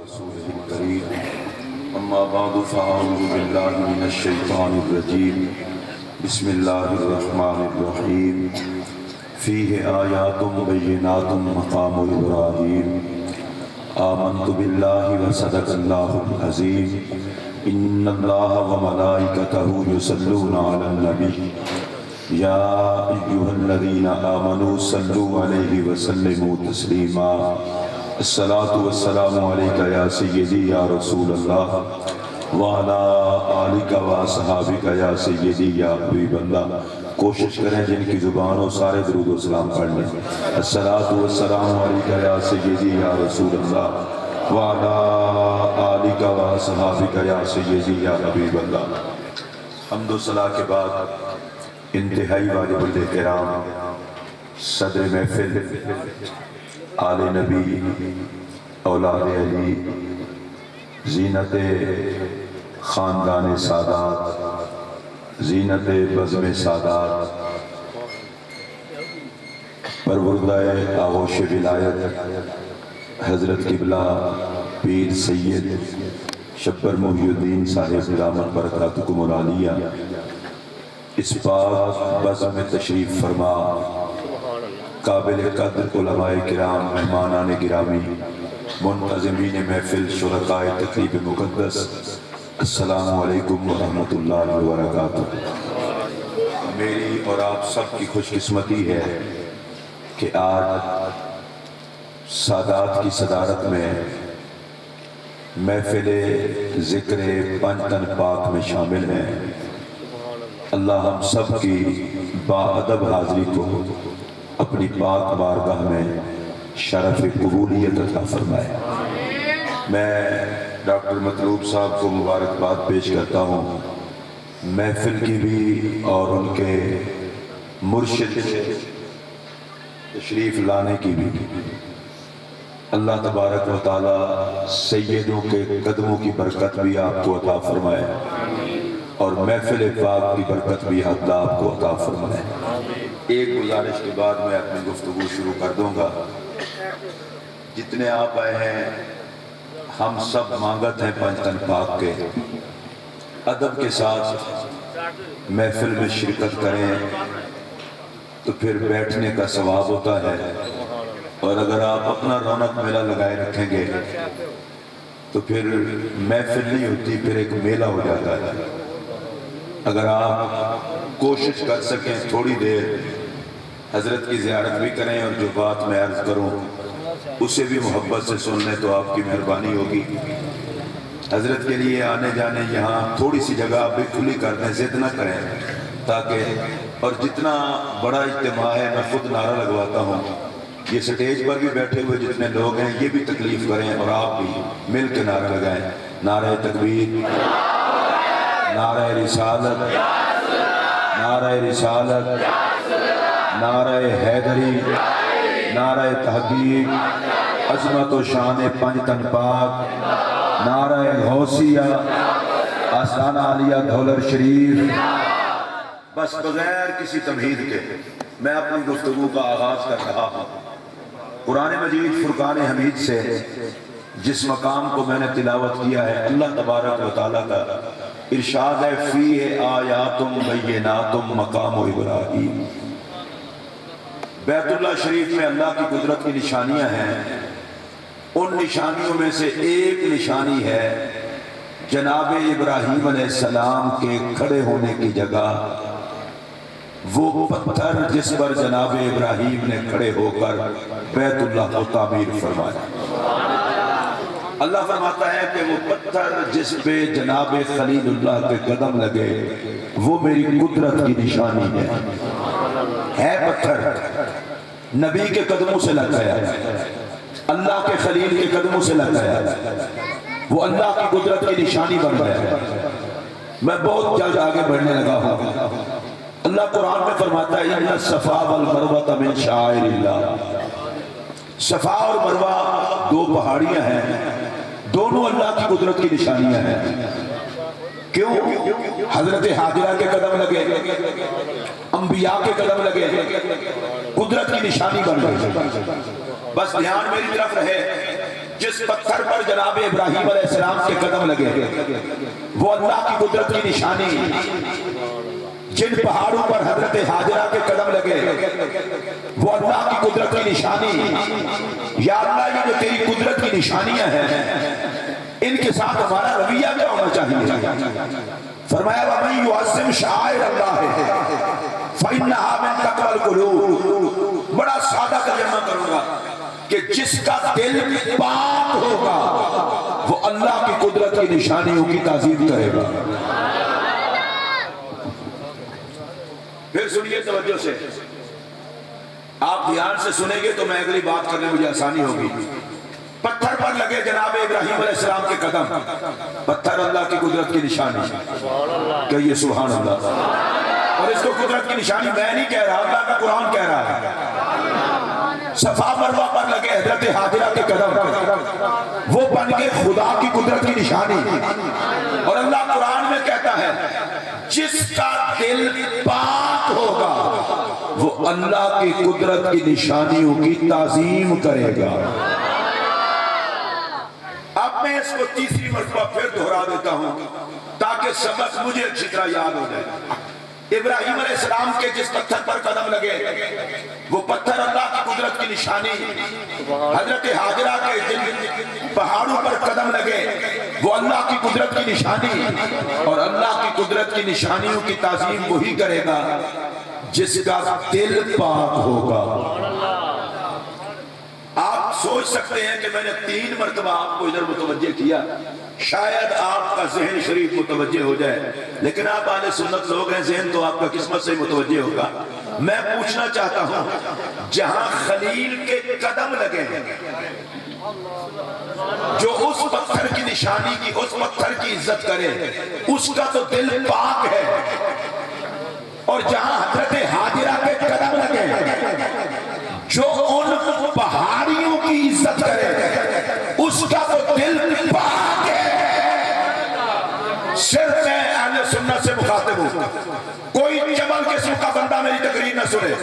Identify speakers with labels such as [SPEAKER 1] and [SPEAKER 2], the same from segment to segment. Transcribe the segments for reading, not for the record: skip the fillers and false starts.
[SPEAKER 1] رسوله الكريم اما بعد فاعوذ بالله من الشيطان الرجيم بسم الله الرحمن الرحيم فيه آيات بينات مقام إبراهيم آمنت بالله وصدق الله العظيم إن الله وملائكته يصلون على النبي يا أيها الذين آمنوا صلوا عليه وسلموا تسليما الصلاة والسلام عليك يا سيدي يا رسول الله وعلى آلك وأصحابك يا سيدي يا حبيب الله. کوشش کریں جن کی زبان ہو سارے درود و سلام پڑھ لیں. الصلاة والسلام علیک یا سیدی یا رسول اللہ وعلا آلک و اصحابک یا سیدی یا حبیب اللہ. حمد و صلاح کے بعد انتہائی واجب الاحترام صدر محفل آل نبی اولاد علی زینت خاندان سادات زینت بزم سادات پروردہ آغوش ولایت حضرت قبلہ پیر سید شبر محی الدین صاحب رحمت برکاتکم العالیہ اس پاک بزم میں تشریف فرما قابل قدر علماء کرام مہمانان گرامی منتظمین محفل شرکائے تقریب مقدس السلام علیکم ورحمۃ اللہ وبرکاتہ. میری اور آپ سب کی خوش قسمتی ہے کہ آج سادات کی صدارت میں محفل ذکر پنجتن پاک میں شامل ہیں. اللہ ہم سب کی باادب حاضری کو اپنی پاک بارگاہ میں شرف قبولیت عطا فرمائے. میں ڈاکٹر مطلوب صاحب کو مبارکباد پیش کرتا ہوں محفل کی بھی اور ان کے مرشد تشریف لانے کی بھی. اللہ تبارک و تعالی سیدوں کے قدموں کی برکت بھی آپ کو عطا فرمائے اور محفل پاک کی برکت بھی اللہ آپ کو عطا فرمائے. ایک گزارش کے بعد میں اپنی گفتگو شروع کر دوں گا. جتنے آپ آئے ہیں ہم سب مانگت ہیں پنجتن پاک کے ادب کے ساتھ محفل میں شرکت کریں تو پھر بیٹھنے کا ثواب ہوتا ہے اور اگر آپ اپنا رونق میلہ لگائے رکھیں گے تو پھر محفل نہیں ہوتی پھر ایک میلہ ہو جاتا ہے. اگر آپ کوشش کر سکیں تھوڑی دیر حضرت کی زیارت بھی کریں اور جو بات میں عرض کروں اسے بھی محبت سے سن لیں تو آپ کی مہربانی ہوگی. حضرت کے لیے آنے جانے یہاں تھوڑی سی جگہ آپ بھی کھلی کر دیں, ضد نہ کریں تاکہ اور جتنا بڑا اجتماع ہے میں خود نعرہ لگواتا ہوں, یہ سٹیج پر بھی بیٹھے ہوئے جتنے لوگ ہیں یہ بھی تکلیف کریں اور آپ بھی مل کے نعرہ لگائیں. نعرہ تکبیر, نعرہ رسالت, نعرہ رسالت, نعرہ حیدری, نعرہ تحقیق, عظمت و شان پنجتن پاک, نعرہ غوثیہ, آستانہ عالیہ دھولر شریف. بس بغیر کسی تمہید کے میں اپنی گفتگو کا آغاز کر رہا ہوں. قرآن مجید فرقان حمید سے جس مقام کو میں نے تلاوت کیا ہے اللہ تبارک و تعالیٰ کا ارشاد ہے فیہ آیات بینات مقام ابراہیم. بیت اللہ شریف میں اللہ کی قدرت کی نشانیاں ہیں. ان نشانیوں میں سے ایک نشانی ہے جناب ابراہیم علیہ السلام کے کھڑے ہونے کی جگہ وہ پتھر جس پر جناب ابراہیم نے کھڑے ہو کر بیت اللہ کو تعمیر فرمایا. اللہ فرماتا ہے کہ وہ پتھر جس پہ جناب خلیل اللہ کے قدم لگے وہ میری قدرت کی نشانی ہے پتھر نبی کے قدموں سے لگایا, اللہ کے خلیل کے قدموں سے لگایا, وہ اللہ کی قدرت کی نشانی بن گیا. میں بہت جلد آگے بڑھنے لگا ہوں. اللہ قرآن میں فرماتا ہے ان الصفا والمروہ من شعائر اللہ. صفا اور مروہ دو پہاڑیاں ہیں, دونوں اللہ کی قدرت کی نشانیاں ہیں. کیوں؟ حضرت حاجرہ کے قدم لگے, انبیاء کے قدم لگے, قدرت کی نشانی بن گئی. بس دھیان میری طرف رہے. جس پتھر پر جناب ابراہیم علیہ السلام کے قدم لگے وہ اللہ کی قدرت کی نشانی، جن پہاڑوں پر حضرت حاجرہ کے قدم لگے وہ اللہ کی قدرت کی نشانی۔ یا اللہ یہ جو تیری قدرت کی نشانیاں ہیں ان کے ساتھ ہمارا رویہ کیا ہونا چاہیے؟ فرمایا وَمَن يُعَظِّمْ شَعَائِرَ اللَّهِ فَإِنَّهَا مِن تَقْوَى الْقُلُوبِ۔ بڑا سادہ ترجمہ کروں گا کہ جس کا دل پاک ہوگا وہ اللہ کی قدرت کی نشانیوں کی تعظیم کرے گا۔ پھر سنیے توجہ سے، آپ دھیان سے سنیں گے تو میں اگلی بات کرنے مجھے آسانی ہوگی۔ پتھر پر لگے جناب ابراہیم علیہ السلام کے قدم، پتھر اللہ کی قدرت کی نشانی، کہیے سبحان اللہ۔ اور اس کو قدرت کی نشانی میں نہیں کہہ رہا، اللہ کا قرآن کہہ رہا ہے۔ صفا مروہ پر لگے حضرت حاجرہ کے قدم، وہ بن گئے خدا کی قدرت کی نشانی۔ اور اللہ قرآن میں کہتا ہے جس کا دل پاک ہوگا وہ اللہ کی قدرت کی نشانیوں کی تعظیم کرے گا۔ اب میں اس کو تیسری مرتبہ پھر دہرا دیتا ہوں تاکہ سبق مجھے اچھی طرح یاد ہو جائے۔ ابراہیم علیہ السلام کے جس پتھر پر قدم لگے وہ پتھر اللہ کی قدرت کی نشانی، حضرت حاجرہ کے جن پہاڑوں پر قدم لگے وہ اللہ کی قدرت کی نشانی، اور اللہ کی قدرت کی نشانیوں کی تعظیم وہی کرے گا جس کا دل پاک ہوگا۔ آپ سوچ سکتے ہیں کہ میں نے 3 مرتبہ آپ کو ادھر متوجہ کیا، شاید آپ کا ذہن شریف متوجہ ہو جائے، لیکن آپ اہل سنت لوگ ہیں، ذہن تو آپ کا قسمت سے متوجہ ہوگا۔ میں پوچھنا چاہتا ہوں جہاں خلیل کے قدم لگے جو اس پتھر کی نشانی کی، اس پتھر کی عزت کرے، اس کا تو دل پاک ہے، اور جہاں حضرت حاجرہ کے قدم لگے جو ان پہاڑیوں کی عزت کرے اس کا تو دل پاک ہے۔ صرف میں اہل سنت سے مخاطب ہوں، کوئی جبل قسم کا بندہ میری تقریر نہ سنے،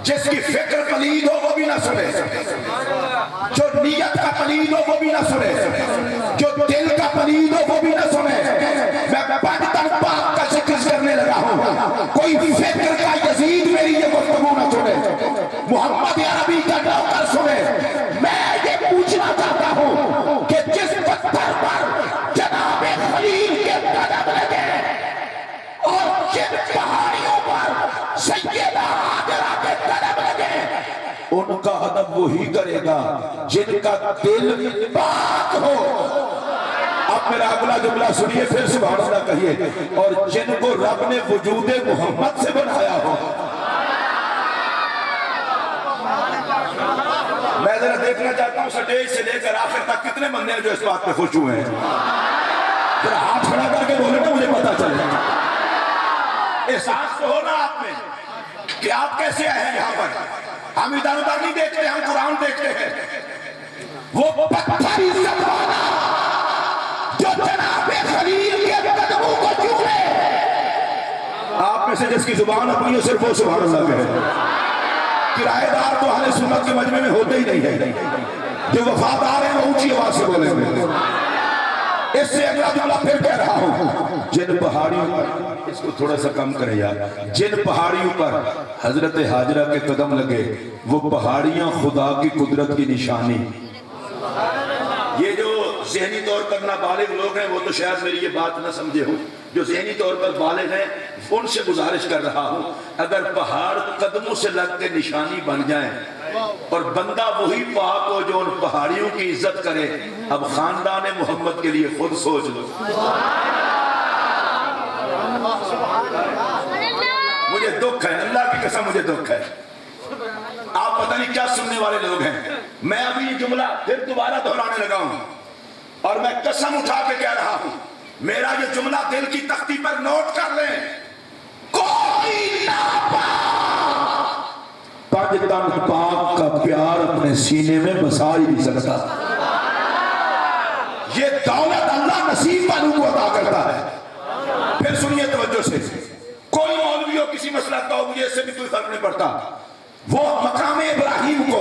[SPEAKER 1] جس کی فکر پلید ہو وہ بھی نہ سنے، جو نیت کا پلید ہو وہ بھی نہ سنے، جو دل کا پلید ہو وہ بھی نہ سنے۔ میں پاکستان پاک کا ذکر کرنے لگا ہوں، کوئی فکر کا یزید میری یہ گفتگو نہ سنے، محمد عربی کا نوکر سنے۔ میں یہ پوچھنا چاہتا ہوں کہ جس پتھر پر جناب خلیل کے قدم لگے اور جن پہاڑیوں پر سیدہ حاجرہ کے قدم لگے ان کا ادب وہی کرے گا جن کا دل پاک ہو۔ اب میرا اگلا جملہ سنیے، پھر سبحان اللہ کہیے، اور جن کو رب نے وجود محمد سے بنایا ہو۔ میں ذرا دیکھنا چاہتا ہوں سٹیج سے لے کر آخر تک کتنے بندے ہیں جو اس بات پہ خوش ہوئے ہیں، ذرا ہاتھ کھڑا کر کے بولے نا، مجھے پتا چلے۔ احساس تو ہونا آپ میں کہ آپ کیسے آئے ہیں یہاں پر۔ ہم ادھر ادھر نہیں دیکھتے، ہم قرآن دیکھتے ہیں۔ وہ پتھر عزت والا جو جناب خلیل کے قدموں کو چومے، آپ میں سے جس کی زبان اپنی ہے صرف وہ سبحان اللہ کہے۔ کرایہ دار تو اہل سنت کے مجمع میں ہوتے ہی نہیں ہے، جو وفادار ہیں وہ اونچی آواز سے بولیں گے۔ اس سے اگلا جملہ پھر کہہ رہا ہوں، جن پہاڑیوں پر، اس کو تھوڑا سا کم کریں یار، جن پہاڑیوں پر حضرت حاجرہ کے قدم لگے وہ پہاڑیاں خدا کی قدرت کی نشانی۔ یہ جو ذہنی طور پر نابالغ لوگ ہیں وہ تو شاید میری یہ بات نہ سمجھے ہوں، جو ذہنی طور پر بالغ ہیں ان سے گزارش کر رہا ہوں، اگر پہاڑ قدموں سے لگ کے نشانی بن جائیں اور بندہ وہی پاک ہو جو ان پہاڑیوں کی عزت کرے، اب خاندان محمد کے لیے خود سوچ لو۔ مجھے دکھ ہے، اللہ کی قسم مجھے دکھ ہے، آپ پتہ نہیں کیا سننے والے لوگ ہیں۔ میں ابھی یہ جملہ پھر دوبارہ دہرانے لگا ہوں اور میں قسم اٹھا کے کہہ رہا ہوں، میرا یہ جملہ دل کی تختی پر نوٹ کر لیں، کوئی پاکستان پاک کا پیار اپنے سینے میں بسا ہی نہیں سکتا۔ یہ دولت اللہ نصیب والوں کو عطا کرتا ہے۔ پھر سنیے توجہ سے، کوئی مولوی ہو کسی مسئلہ کا ہو، مجھے اس سے بھی کوئی فرق نہیں پڑتا، وہ مقام ابراہیم کو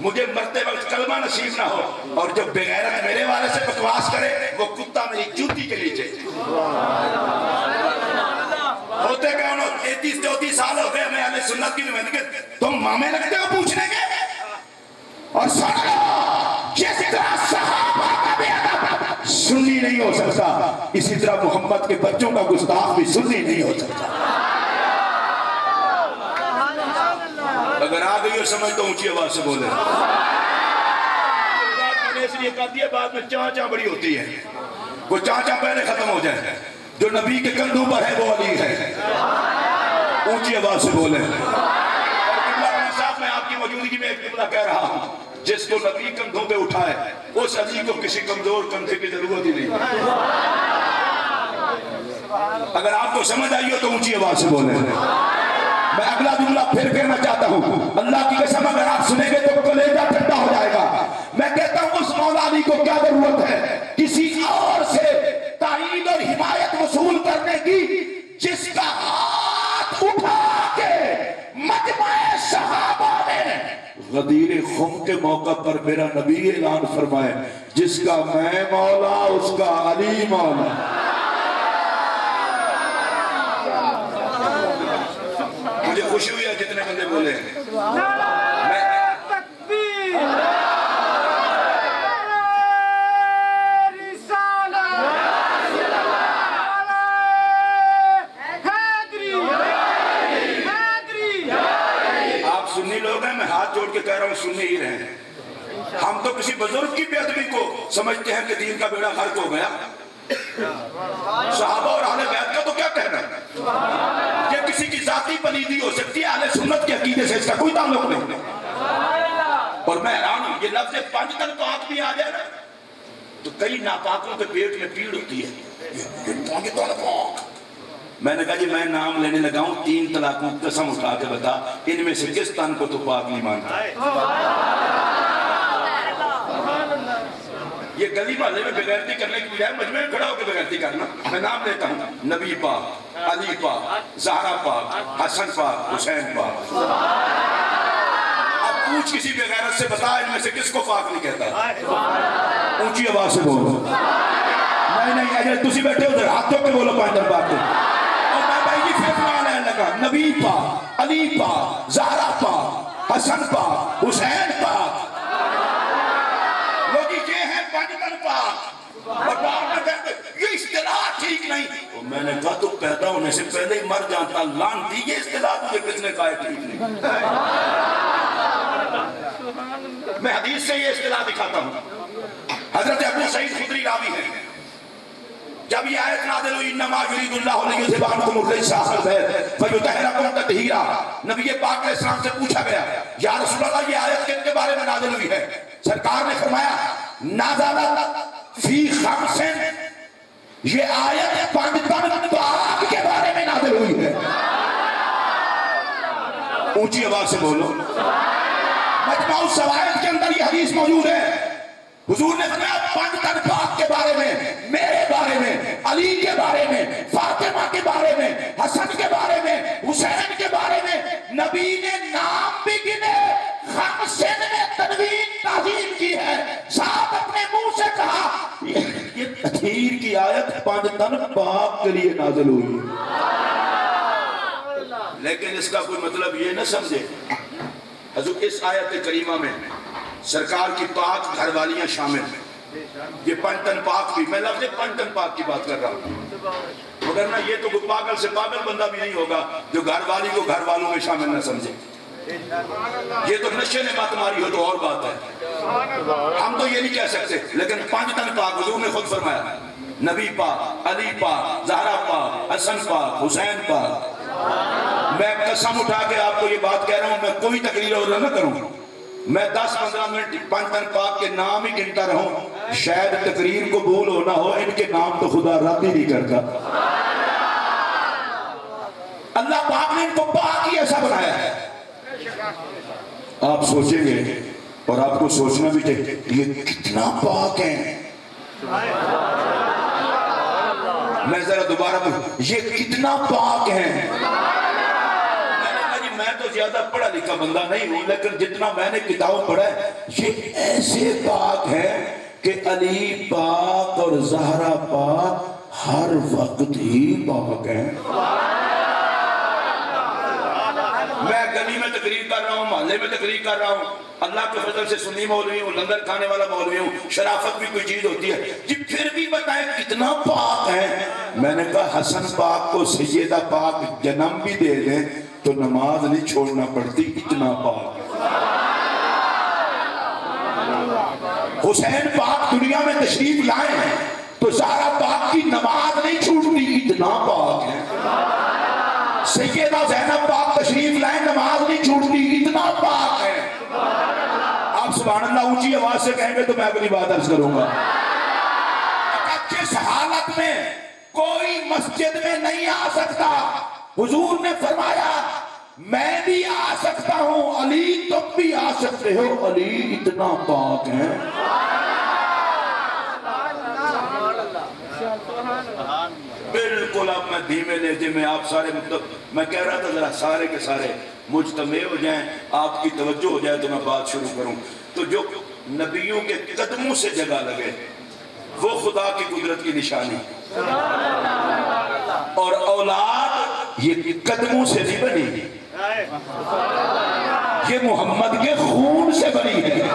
[SPEAKER 1] مجھے مرتے وقت کلمہ نصیب نہ ہو، اور جو بغیرت میرے والے سے بکواس کرے وہ کتا میری جوتی کے نیچے۔ ہوتے کہ انہوں 33-34 سال ہو گئے ہمیں اہل سنت کی نمائندگی، تم مامے لگتے ہو پوچھنے کے؟ اور سن لو، جس طرح صحابہ کا بھی ادب سنی نہیں ہو سکتا، اسی طرح محمد کے بچوں کا گستاخ بھی سنی نہیں ہو سکتا۔ اگر آ گئی ہو سمجھ تو اونچی آواز سے بولے۔ بات میں نے اس لیے کہا دیا، بعد میں چاچا بڑی ہوتی ہے، وہ چاچا پہلے ختم ہو جائے۔ جو نبی کے کندھوں پر ہے وہ علی ہے، اونچی آواز سے بولے۔ میں آپ کی موجودگی میں ایک جملہ کہہ رہا ہوں، جس کو نبی کندھوں پہ اٹھائے اس علی کو کسی کمزور کندھے کی ضرورت ہی نہیں۔ اگر آپ کو سمجھ آئی ہو تو اونچی آواز سے بولیں۔ میں اگلا جملہ پھر کہنا چاہتا ہوں، اللہ کی قسم اگر آپ سنیں گے تو کلیجہ ٹھنڈا ہو جائے گا۔ میں کہتا ہوں اس مولا علی کو کیا ضرورت ہے کسی اور سے تائید اور حمایت وصول کرنے کی، جس کا ہاتھ اٹھا کے مجمع صحابہ نے غدیر خم کے موقع پر میرا نبی اعلان فرمائے، جس کا میں مولا اس کا علی مولا۔ مجھے خوشی ہوئی ہے جتنے بندے بولے ہیں۔ سنی لوگ ہیں، میں ہاتھ جوڑ کے کہہ رہا ہوں سنی ہی رہے ہیں۔ ہم تو کسی بزرگ کی بے ادبی کو سمجھتے ہیں کہ دین کا بیڑا غرق ہو گیا۔ صحابہ اور اہل بیت کا تو کیا کہنا ہے؟ یہ کسی کی ذاتی پلیدی ہو سکتی ہے، اہل سنت کے عقیدے سے اس کا کوئی تعلق نہیں۔ اور میں حیران ہوں، یہ لفظ پنج تن پاک بھی آ جائے نا تو کئی ناپاکوں کے پیٹ میں پیڑ ہوتی ہے۔ میں نے کہا جی میں نام لینے لگا ہوں 3 طلاقوں قسم اٹھا کے بتا ان میں سے کس تن کو تو پاک نہیں مانتا؟ یہ گلی محلے میں بغیرتی کرنے کی بجائے مجمع میں کھڑا ہو کے بغیرتی کرنا۔ میں نام لیتا ہوں، نبی پاک، علی پاک، زہرا پاک، حسن پاک، حسین پاک۔ اب پوچھ کسی بغیرت سے بتا ان میں سے کس کو پاک نہیں کہتا؟ اونچی آواز سے بولو۔ نہیں اگر تسی بیٹھے ادھر ہاتھ دھو کے بولو پانچ بات۔ نبی پاک، علی پاک، زہرا پاک، حسن پاک، حسین پاک، لوگ یہ ہیں پانچ پاک، اور بعد میں کہتے یہ اصطلاح ٹھیک نہیں۔ میں نے کہا تو پیدا ہونے سے پہلے ہی مر جاتا، لعنتی یہ اصطلاح مجھے کس نے کہا ٹھیک نہیں۔ میں حدیث سے یہ اصطلاح دکھاتا ہوں۔ حضرت ابو سعید خدری راوی ہیں، جب یہ آیت نازل ہوئی انما یرید اللہ لیذھب عنکم الرجس اہل البیت فیطہرکم تطہیرا، نبی پاک علیہ السلام سے پوچھا گیا یا رسول اللہ یہ آیت کن کے بارے میں نازل ہوئی ہے؟ سرکار نے فرمایا نازلت فی خمس، یہ آیت 5 تن پاک کے بارے میں نازل ہوئی ہے۔ اونچی آواز سے بولو۔ مجمع الزوائد کے اندر یہ حدیث موجود ہے، حضور نے فرمایا 5 تن پاک کے بارے میں، میرے بارے میں، علی کے بارے میں، فاطمہ کے بارے میں، حسن کے بارے میں، حسین کے بارے میں نبی نے نام بھی گنے، خمسن میں تنوین تعظیم کی ہے، ساتھ اپنے منہ سے کہا یہ تطہیر کی آیت 5 تن پاک کے لیے نازل ہوئی ہے۔ لیکن اس کا کوئی مطلب یہ نہ سمجھے حضور اس آیت کریمہ میں سرکار کی پاک گھر والیاں شامل ہیں۔ یہ 5 تن پاک بھی، میں لفظ 5 تن پاک کی بات کر رہا ہوں، مگر نہ یہ تو پاگل سے پاگل بندہ بھی نہیں ہوگا جو گھر والی کو گھر والوں میں شامل نہ سمجھے۔ یہ تو نشے نے بات ماری ہو تو اور بات ہے، ہم تو یہ نہیں کہہ سکتے۔ لیکن 5 تن پاک حضور نے خود فرمایا، نبی پاک، علی پاک، زہرا پاک، حسن پاک، حسین پاک۔ میں قسم اٹھا کے آپ کو یہ بات کہہ رہا ہوں، میں کوئی تقریر اور نہ کروں، میں 10-15 منٹ 5 تن پاک کے نام ہی گنتا رہوں، شاید تقریر قبول ہونا ہو، ان کے نام تو خدا رد ہی نہیں کرتا۔ اللہ پاک نے ان کو پاک ہی ایسا بنایا ہے۔ آپ سوچیں گے اور آپ کو سوچنا بھی چاہیے یہ کتنا پاک ہیں۔ میں ذرا دوبارہ یہ کتنا پاک ہیں۔ میں تو زیادہ پڑھا لکھا بندہ نہیں ہوں، لیکن جتنا میں نے کتاب پڑھا ہے یہ ایسے پاک ہے کہ علی پاک اور زہرا پاک ہر وقت ہی پاک ہیں۔ میں گلی میں تقریر کر رہا ہوں، محلے میں تقریر کر رہا ہوں، اللہ کے فضل سے سنی مولوی ہوں، لنگر کھانے والا مولوی ہوں، شرافت بھی کوئی چیز ہوتی ہے جی، پھر بھی بتائیں کتنا پاک ہے۔ میں نے کہا حسن پاک کو سیدہ پاک جنم بھی دے دیں تو نماز نہیں چھوڑنا پڑتی، اتنا پاک ہے۔ حسین پاک دنیا میں تشریف لائے ہیں تو زہرا پاک کی نماز نہیں چھوٹتی، اتنا پاک ہے۔ سیدہ زینب پاک تشریف لائیں، نماز نہیں چھوٹتی، اتنا پاک ہے۔ آپ سبحان اللہ اونچی آواز سے کہیں گے تو میں اگلی بات عرض کروں گا۔ جس حالت میں کوئی مسجد میں نہیں آ سکتا، حضور نے فرمایا میں بھی آ سکتا ہوں، علی تم بھی آ سکتے ہو، علی اتنا پاک ہے۔ بالکل اب میں دھیمے لہجے میں آپ سارے میں کہہ رہا تھا ذرا سارے کے سارے مجتمع ہو جائیں، آپ کی توجہ ہو جائے تو میں بات شروع کروں۔ تو جو نبیوں کے قدموں سے جگہ لگے وہ خدا کی قدرت کی نشانی، اور اولاد یہ قدموں سے نہیں بنی، یہ محمد کے خون سے بنی ہے۔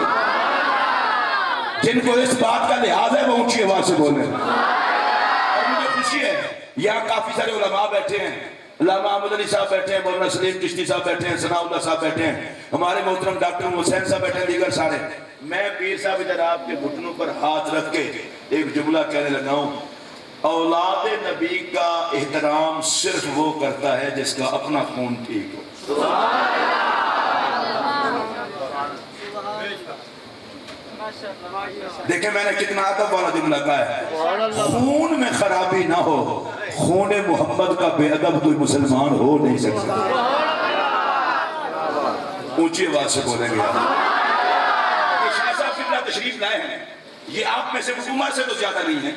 [SPEAKER 1] جن کو اس بات کا لحاظ ہے وہ اونچی آواز سے بولیں۔ اور مجھے خوشی ہے یہاں کافی سارے علماء بیٹھے ہیں، علامہ احمد علی صاحب بیٹھے ہیں، مولانا سلیم چشتی صاحب بیٹھے ہیں، ثناء اللہ صاحب بیٹھے ہیں، ہمارے محترم ڈاکٹر حسین صاحب بیٹھے ہیں، دیگر سارے۔ میں پیر صاحب ادھر آپ کے گھٹنوں پر ہاتھ رکھ کے ایک جملہ کہنے لگا ہوں، اولاد نبی کا احترام صرف وہ کرتا ہے جس کا اپنا خون ٹھیک ہو۔ دیکھیں میں نے کتنا ادب والا جملہ کہا ہے، خون میں خرابی نہ ہو، خون محمد کا بے ادب کوئی مسلمان ہو نہیں سکتا۔ اونچی آواز سے بولیں گے۔ شاہ صاحب قبلہ تشریف لائے ہیں، یہ آپ میں سے عمر سے تو زیادہ نہیں ہے،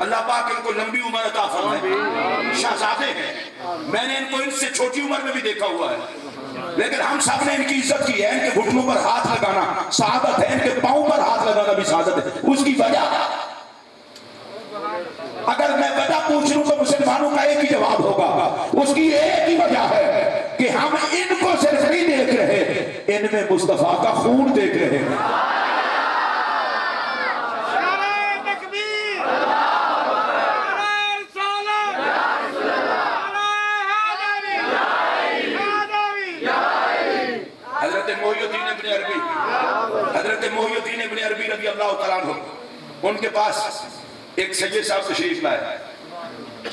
[SPEAKER 1] اللہ پاک ان کو لمبی عمر عطا فرمائے، شہزادے ہیں، میں نے ان کو ان سے چھوٹی عمر میں بھی دیکھا ہوا ہے، لیکن ہم سب نے ان کی عزت کی ہے۔ ان کے گھٹنوں پر ہاتھ لگانا سعادت ہے، ان کے پاؤں پر ہاتھ لگانا بھی سعادت ہے۔ اس کی وجہ اگر میں وجہ پوچھ لوں تو مسلمانوں کا ایک ہی جواب ہوگا، اس کی ایک ہی وجہ ہے کہ ہم ان کو صرف نہیں دیکھ رہے، ان میں مصطفیٰ کا خون دیکھ رہے ہیں۔ حضرت محی الدین ابن عربی رضی اللہ تعالیٰ عنہ، ان کے پاس ایک سید صاحب تشریف لائے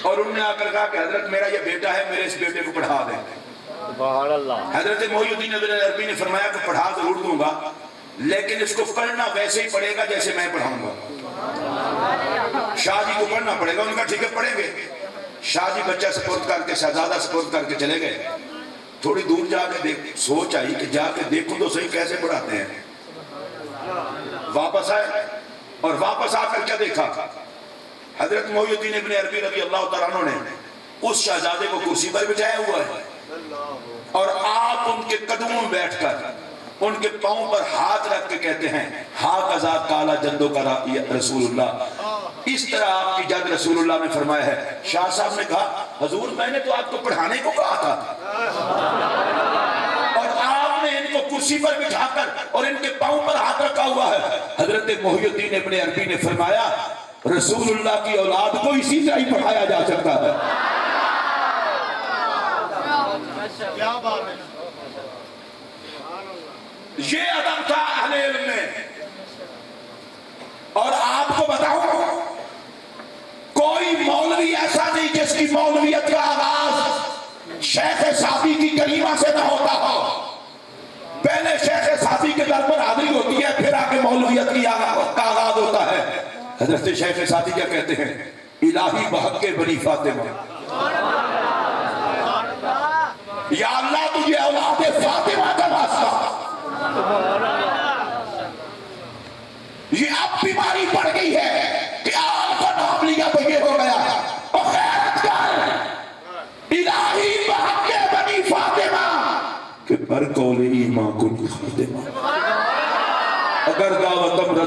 [SPEAKER 1] اور انہوں نے آ کر کہا کہ حضرت میرا یہ بیٹا ہے، میرے اس بیٹے کو پڑھا دیں۔ حضرت محی الدین ابن عربی نے فرمایا کہ پڑھا ضرور دوں گا، لیکن اس کو پڑھنا ویسے ہی پڑھے گا جیسے میں پڑھاؤں گا۔ شاہ جی کو پڑھنا پڑے گا، ان کا ٹھیک ہے پڑھیں گے۔ شاہ جی بچہ سپورٹ کر کے، شہزادہ سپورٹ کر کے چلے گئے۔ تھوڑی دور جا کے سوچ آئی کہ جا کے دیکھوں تو صحیح کیسے پڑھاتے ہیں۔ واپس آئے اور واپس آ کر کیا دیکھا، حضرت محی الدین ابن عربی رضی اللہ تعالیٰ عنہ نے اس شہزادے کو کرسی پر بٹھایا ہوا ہے اور آپ ان کے قدموں میں بیٹھ کر ان کے پاؤں پر ہاتھ رکھ کے کہتے ہیں ہاکذا قال جدو کا رسول اللہ، اس طرح آپ کی جد رسول اللہ نے فرمایا ہے۔ شاہ صاحب نے کہا حضور میں نے تو آپ کو پڑھانے کو کہا تھا، اور آپ نے ان کو کرسی پر بٹھا کر اور ان کے پاؤں پر ہاتھ رکھا ہوا ہے۔ حضرت محی الدین ابن عربی نے فرمایا رسول اللہ کی اولاد کو اسی طرح ہی پڑھایا جا سکتا ہے۔ کیا بات ہے، یہ ادب تھا اہل علم میں۔ اور آپ کو بتاؤں کوئی مولوی ایسا نہیں جس کی مولویت کا آغاز شیخ سعدی کی کلمہ سے نہ ہوتا ہو۔ پہلے شیخ سعدی کے در پر حاضری ہوتی ہے، پھر آگے مولویت کی کا آغاز ہوتا ہے۔ حضرت شیخ سعدی کیا کہتے ہیں، الہی بحق بنی فاطمہ، یا اللہ تجھے اولاد فاطمہ کا واسطہ۔ یہ اب بیماری پڑ گئی ہے کہ آپ کا نام لیا تو یہ ہو گیا، اور غیرت کر الہی بحق بنی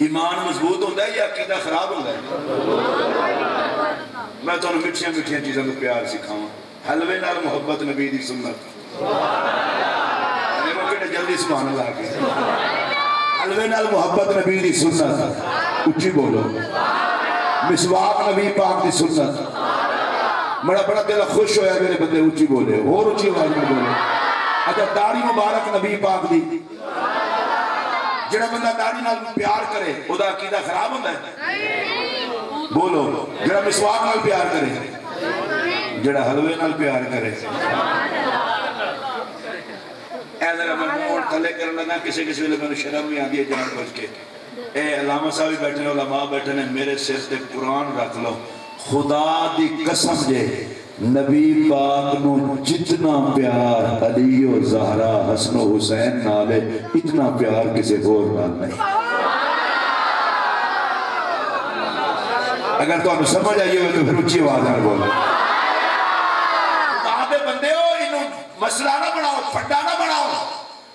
[SPEAKER 1] ایمان مضبوط ہوتا ہے یا عقیدہ خراب ہوتا ہے؟ میں تو مٹھیاں مٹھیاں چیزوں کو پیار سکھاؤں. حلوے نال محبت نبی دی سنت. جلدی سبحان اللہ کی. حلوے نال محبت نبی دی سنت. اچھی بولو. مسواک نبی پاک دی سنت. بڑا دل خوش ہویا میرے بندے اچھی بولے اور اچھی آواز میں بولے. اچھا داڑھی مبارک نبی پاک دی. جڑا بندہ داڑھی نال پیار کرے او دا عقیدہ خراب ہوتا ہے؟ بولو. جڑا مسواک نال پیار کرے, جڑا حلوے نال پیار کرے. اے ذرا میں موڑ تھلے کرنا نا کسی ویلے میں شرم بھی آندی ہے جان بوجھ کے. اے علامہ صاحب بیٹھے ہیں, علماء بیٹھے ہیں, میرے سر تے قرآن رکھ لو. خدا دی قسم جے نبی پاک نو جتنا پیار علی و زہرا حسن و حسین نالے اتنا پیار کسی اور نال نہیں. اگر تو انہوں سمجھ آئیے ہوئے تو پھر اچھی آواز نہ بولو. آپ بندے ہو انہوں مسئلہ نہ بناؤ, پھڈا نہ بناؤ.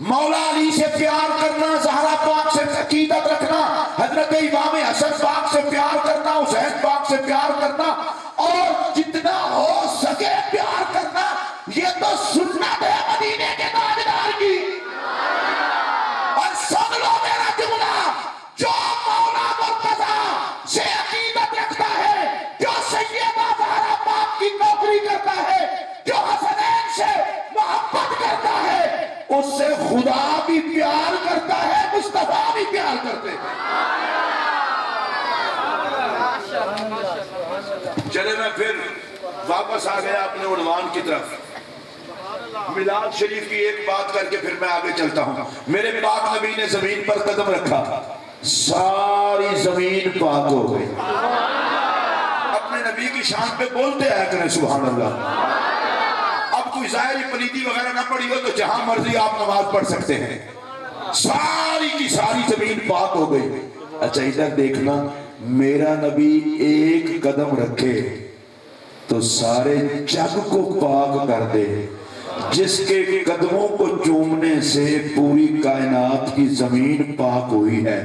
[SPEAKER 1] مولا علی سے پیار کرنا, زہرا پاک سے عقیدت رکھنا, حضرت امام حسن پاک سے پیار کرنا, حسین پاک سے پیار کرنا, اور جتنا ہو سکے پیار کرنا, یہ تو سنت ہے مدینے کے تاجدار کی. اور سن لو میرا جملہ, جو مولا مرتضی سے عقیدت رکھتا ہے, جو سیدہ زہرا پاک کی نوکری کرتا ہے, جو حسنین سے محبت کرتا ہے, اس سے خدا بھی پیار کرتا ہے, مصطفیٰ بھی پیار کرتے ہیں. چلے میں پھر واپس آ گیا اپنے عنوان کی طرف. میلاد شریف کی ایک بات کر کے پھر میں آگے چلتا ہوں. میرے پاک نبی نے زمین پر قدم رکھا, ساری زمین پاک ہو گئی. اپنے نبی کی شان پہ بولتے آیا کریں سبحان اللہ. اب کوئی ظاہری پلیتی وغیرہ نہ پڑی ہو تو جہاں مرضی آپ نماز پڑھ سکتے ہیں. ساری کی ساری زمین پاک ہو گئی. اچھا ادھر دیکھنا, میرا نبی ایک قدم رکھے تو سارے جگ کو پاک کر دے. جس کے قدموں کو چومنے سے پوری کائنات کی زمین پاک ہوئی ہے.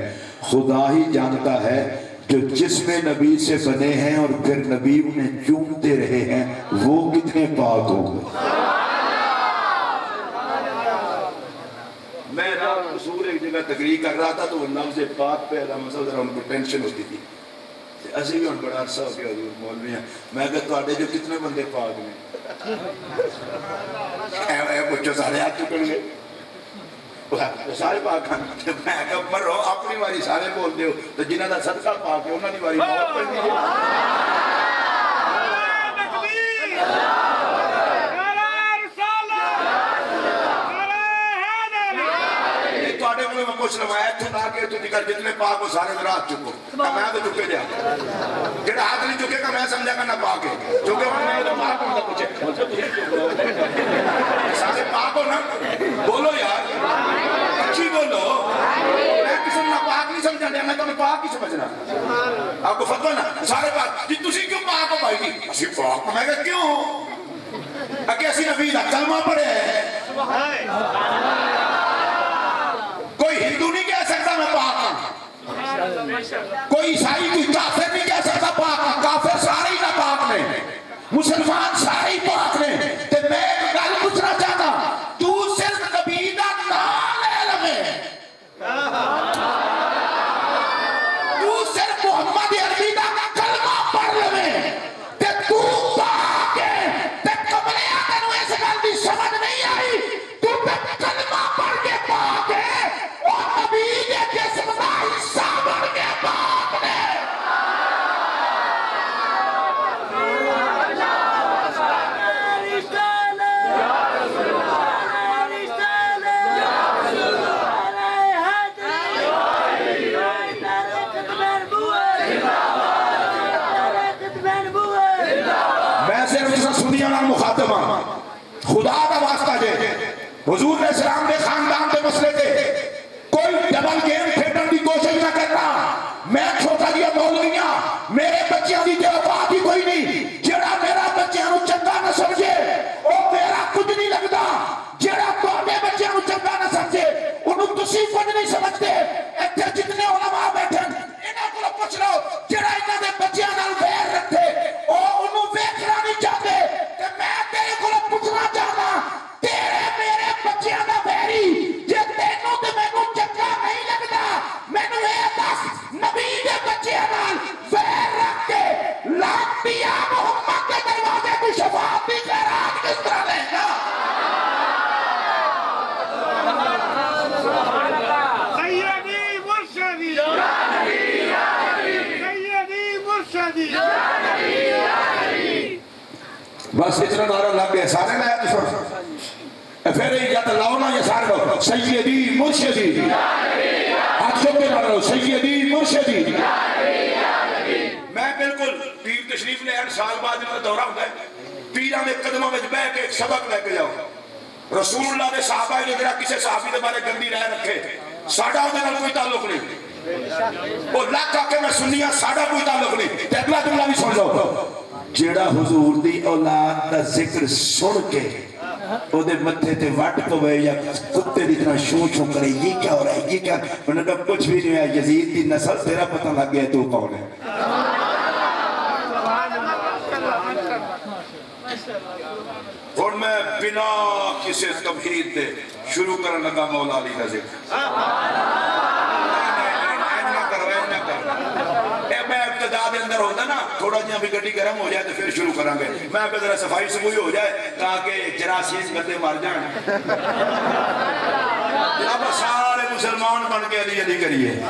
[SPEAKER 1] خدا ہی جانتا ہے جو جسم نبی سے بنے ہیں اور پھر نبی انہیں چومتے رہے ہیں وہ کتنے پاک ہوں گے. میں رات قصور ایک جگہ تقریر کر رہا تھا تو وہ لفظ پاک پہ علامہ صاحب ذرا ان کو ٹینشن ہوتی تھی. اسی بھی ان بڑا عرصہ ہو گیا حضور مولوی ہیں. میں کہا تو آڈے جو کتنے بندے پاک ہیں اے بچوں سارے ہاتھ چکن گے سارے پاک ہیں. میں کہا مرو اپنی واری سارے بول دے ہو تو جنہ دا صدقہ پاک ہے انہوں نے واری موت پڑھ دیجئے. میں پوچھ لوں میں ایتھے نہ کہ تو دکھر جتنے پاک ہو سارے ذرا ہاتھ چکو. میں تو چکے جا جڑا ہاتھ نہیں چکے گا میں سمجھا گا نہ پاک ہے. چکے میں تو پاک ہوں گا پوچھے سارے پاک ہو نا. بولو یار اچھی بولو. میں کسی نے پاک نہیں سمجھا دیا, میں تو پاک ہی سمجھنا. آپ کو فتوہ نا سارے پاک جی تسی کیوں پاک ہو بھائی جی؟ اسی پاک میں کہا کیوں کہ اسی نبی دا کلمہ پڑھے ہے. کوئی ہندو نہیں کہہ سکتا میں پاک ہوں, کوئی عیسائی کوئی کافر نہیں کہہ سکتا پاک ہوں. کافر سارے ہی نہ پاک نے, مسلمان سارے ہی پاک نے. تو میں ایک گل پوچھنا چاہتا, تو صرف نبی دا نام علم ہے, تو صرف محمد عربی دا کلمہ پڑھ لے تے تو پاک ہے. تے کملیاں تینوں اس گل دی سمجھ نہیں آئی, تو کلمہ پڑھ کے پاک ہے, نبی کے جسم کا حصہ بن کے پاک نے. میں صرف اس سنیاں نال مخاطب ہوں. خدا کا واسطہ جے حضور نے سلام دے خاندان دے مسئلے دے کوئی ڈبل گیم کھیلنے کی کوشش نہ کرنا. میں چھوٹا جیا مولویاں میرے بچیاں دی جو بات ہی کوئی نہیں. جڑا میرا بچیاں نو چنگا نہ سمجھے او میرا کچھ نہیں لگتا. جڑا تواڈے بچیاں نو چنگا نہ سمجھے انہوں تسی کچھ نہیں سمجھتے. ایتھے جتنے علماء بیٹھے پوچھ لو جڑا انہاں دے بچیاں نال ویر رکھے او اونوں ویکھنا نہیں چاہتے تے میں تیرے کولوں پوچھنا چاہنا تیرے میرے بچیاں دا ویری جے تینوں تے مینوں چنگا نہیں لگدا مینوں اے دس نبی دے بچیاں نال ویر رکھ کے لانتیا محمد کے دروازے کو شفاعت دی خیرات کس طرح لے گا بس اتنا نعرہ لگ گیا سارے لائے تو سن پھر یا تو لاؤ نا یا سارے لو سیدی مرشدی ہاتھ چھوٹ کے نعرہ لو سیدی مرشدی میں بالکل پیر تشریف لے آن سال بعد میں دورہ ہوتا ہے پیران نے قدموں میں بیٹھ کے ایک سبق لے کے جاؤ رسول اللہ نے صحابہ نے ذرا کسی صحابی نے بارے گندی رہ رکھے ساڑھا ہونے کا کوئی تعلق نہیں وہ لاکھ آ کے میں سنیا ساڑھا کوئی تعلق نہیں اگلا جملہ بھی سن لو جیڑا حضور دی اولاد دا ذکر سن کے او دے متھے تے وٹ پوے یا کتے دی طرح شو شو کرے یہ کیا ہو رہا ہے یہ کیا انہوں نے کچھ بھی نہیں ہے یزید دی نسل تیرا پتہ لگ گیا تو کون ہے اور میں بنا کسی تمہید دے شروع کرنے لگا مولا علی کا ذکر میں ابتدا دے اندر ہوتا نا تھوڑا جہاں بھی گڈی گرم ہو جائے تو پھر شروع کریں گے میں پہ ذرا صفائی صفوئی ہو جائے تاکہ جراثیم گندے مر جائیں اب سارے مسلمان بن کے علی علی کریے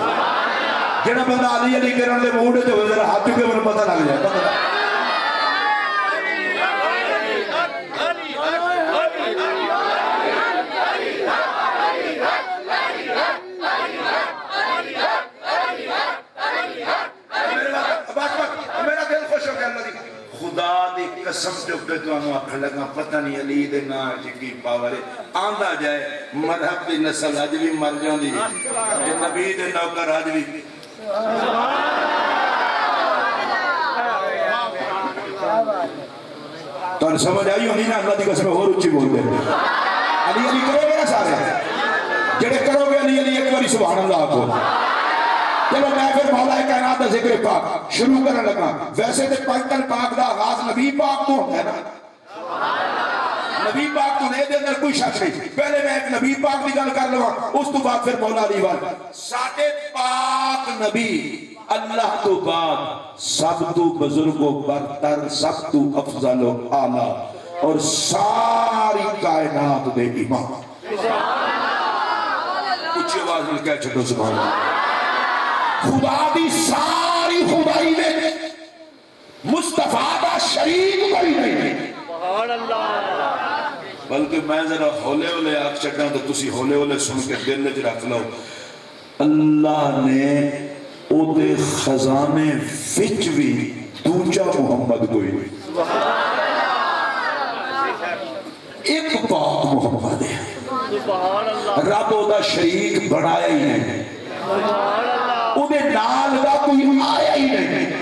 [SPEAKER 1] جنہاں بندہ علی علی کرنے دے موڑے تو ذرا ہاتھ کے انہیں پتہ لگ جائے خدا دی قسم جو کہ تو انہوں آکھا لگا پتہ نہیں علی دے نا جکی پاورے آندھا جائے مذہب دی نسل آج بھی مر جان دی نبی دے نوکر آج بھی تو انہیں سمجھ آئی ہونی نا اللہ دی قسم اور اچھی بول دے علی علی کرو گے نا سارے جڑے کرو گے علی علی ایک باری سبحان اللہ کو چلو میں پھر مولا کائنات دا ذکر پاک شروع کرنے لگا ویسے تے پاکتن پاک دا آغاز نبی پاک تو ہے نا نبی پاک تو نہیں دے اندر کوئی شک نہیں پہلے میں ایک نبی پاک دی گل کر لوں اس تو بعد پھر مولا علی وال ساڑھے پاک نبی اللہ تو بعد سب تو بزرگ و برتر سب تو افضل و اعلیٰ اور ساری کائنات دے امام اچھی آواز میں کہہ چھٹو سبحان اللہ خدا دی ساری خدائی میں مصطفیٰ دا شریک کوئی نہیں بلکہ میں ذرا ہولے ہولے آگ چکا تو تسی ہولے ہولے سن کے دل لج رکھ لو اللہ نے او دے خزانے فچ بھی دوجہ محمد کوئی نہیں ایک پاک محمد ہے رب او دا شریک بڑھایا ہی نہیں انہیں نال دا کوئی آیا ہی نہیں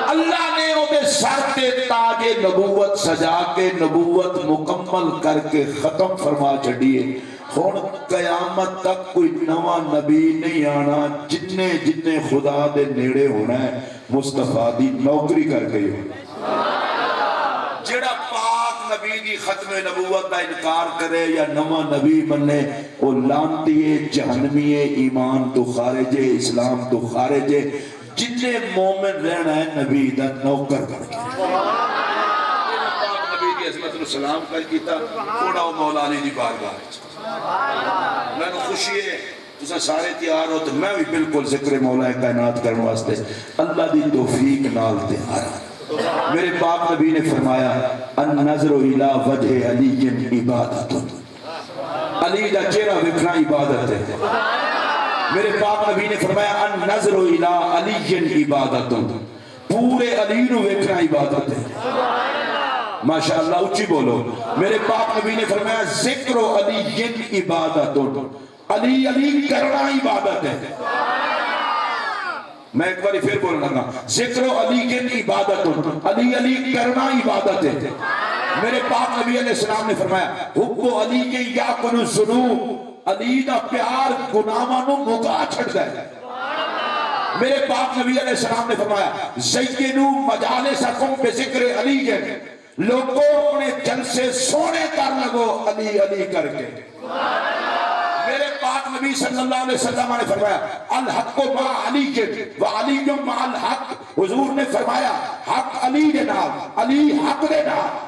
[SPEAKER 1] اللہ نے انہیں سر تے تاج نبوت سجا کے نبوت مکمل کر کے ختم فرما چھڑیے ہون قیامت تک کوئی نوا نبی نہیں آنا جننے خدا دے نیڑے ہونا ہے مصطفیٰ دی نوکری کر گئی ہو جڑا پاک نبی دی ختم نبوت دا انکار کرے یا نوا نبی بننے وہ لانتی ہے جہنمی ہے ایمان تو خارج ہے اسلام تو خارج ہے جننے مومن رہنا ہے نبی دا نوکر بن گیا پاک نبی دی عظمت السلام کر کیتا کوڑا و مولا علی دی بارگاہ میں نے خوشی ہے تسا سارے تیار ہو تو میں بھی بالکل ذکر مولا کائنات کرنے واسطے اللہ دی توفیق نال تیار میرے پاک نبی نے فرمایا النظر الى وجہ علی عبادت علی دا چہرہ وکھنا عبادت ہے میرے پاک نبی نے فرمایا النظر الى علی عبادت پورے علی نو وکھنا عبادت ہے ماشاءاللہ اچھی بولو میرے پاک نبی نے فرمایا ذکر علی عبادت علی علی کرنا عبادت ہے میں ایک باری پھر بولنا گا ذکر علی کی عبادت علی علی کرنا عبادت ہے میرے پاک نبی علیہ السلام نے فرمایا حب علی کے یا کنو ذنوب علی دا پیار گناہاں نو مکا چھڑ دے میرے پاک نبی علیہ السلام نے فرمایا زینو مجالسکم بذکر علی، لوگوں اپنے جلسے سونے کر لگو علی علی کر کے۔ میرے پاک نبی صلی اللہ علیہ وسلم نے فرمایا الحق مع علی و علی مع الحق، حضور نے فرمایا حق علی دے نال، علی حق دے نال۔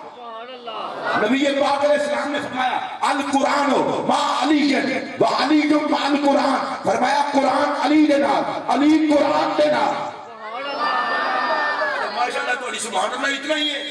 [SPEAKER 1] نبی پاک علیہ السلام نے فرمایا القرآن مع علی و علی مع القرآن، فرمایا قرآن علی دے نال، علی قرآن دے نال۔ ماشاءاللہ تو علی سبحان اللہ اتنا ہی ہے،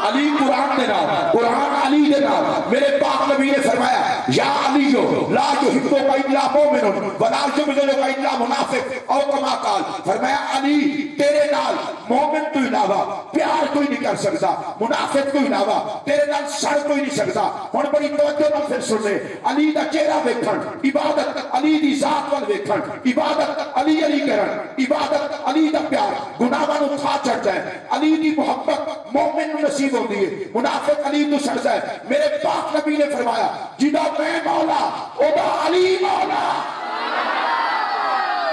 [SPEAKER 1] علی قرآن دے نال، قرآن علی دے نال۔ میرے پاک نبی نے فرمایا یا علی لا یحبک الا مومن ولا یبغضک الا منافق، او کما قال، فرمایا علی تیرے نال مومن تو علاوہ پیار کوئی نہیں کر سکتا، منافق تو علاوہ تیرے نال سڑ کوئی نہیں سکتا۔ ہن بڑی توجہ نال پھر سن لے، علی دا چہرہ ویکھن، عبادت علی دی ذات وال ویکھن، عبادت علی علی کرن، عبادت علی دا پیار گناہاں نوں کھا چڑھدا ہے، علی دی محبت مومن نوں نصیب ہوندی ہے، منافق علی تو سڑدا ہے۔ میرے پاک نبی نے فرمایا جدا میں مولا او دا علی مولا۔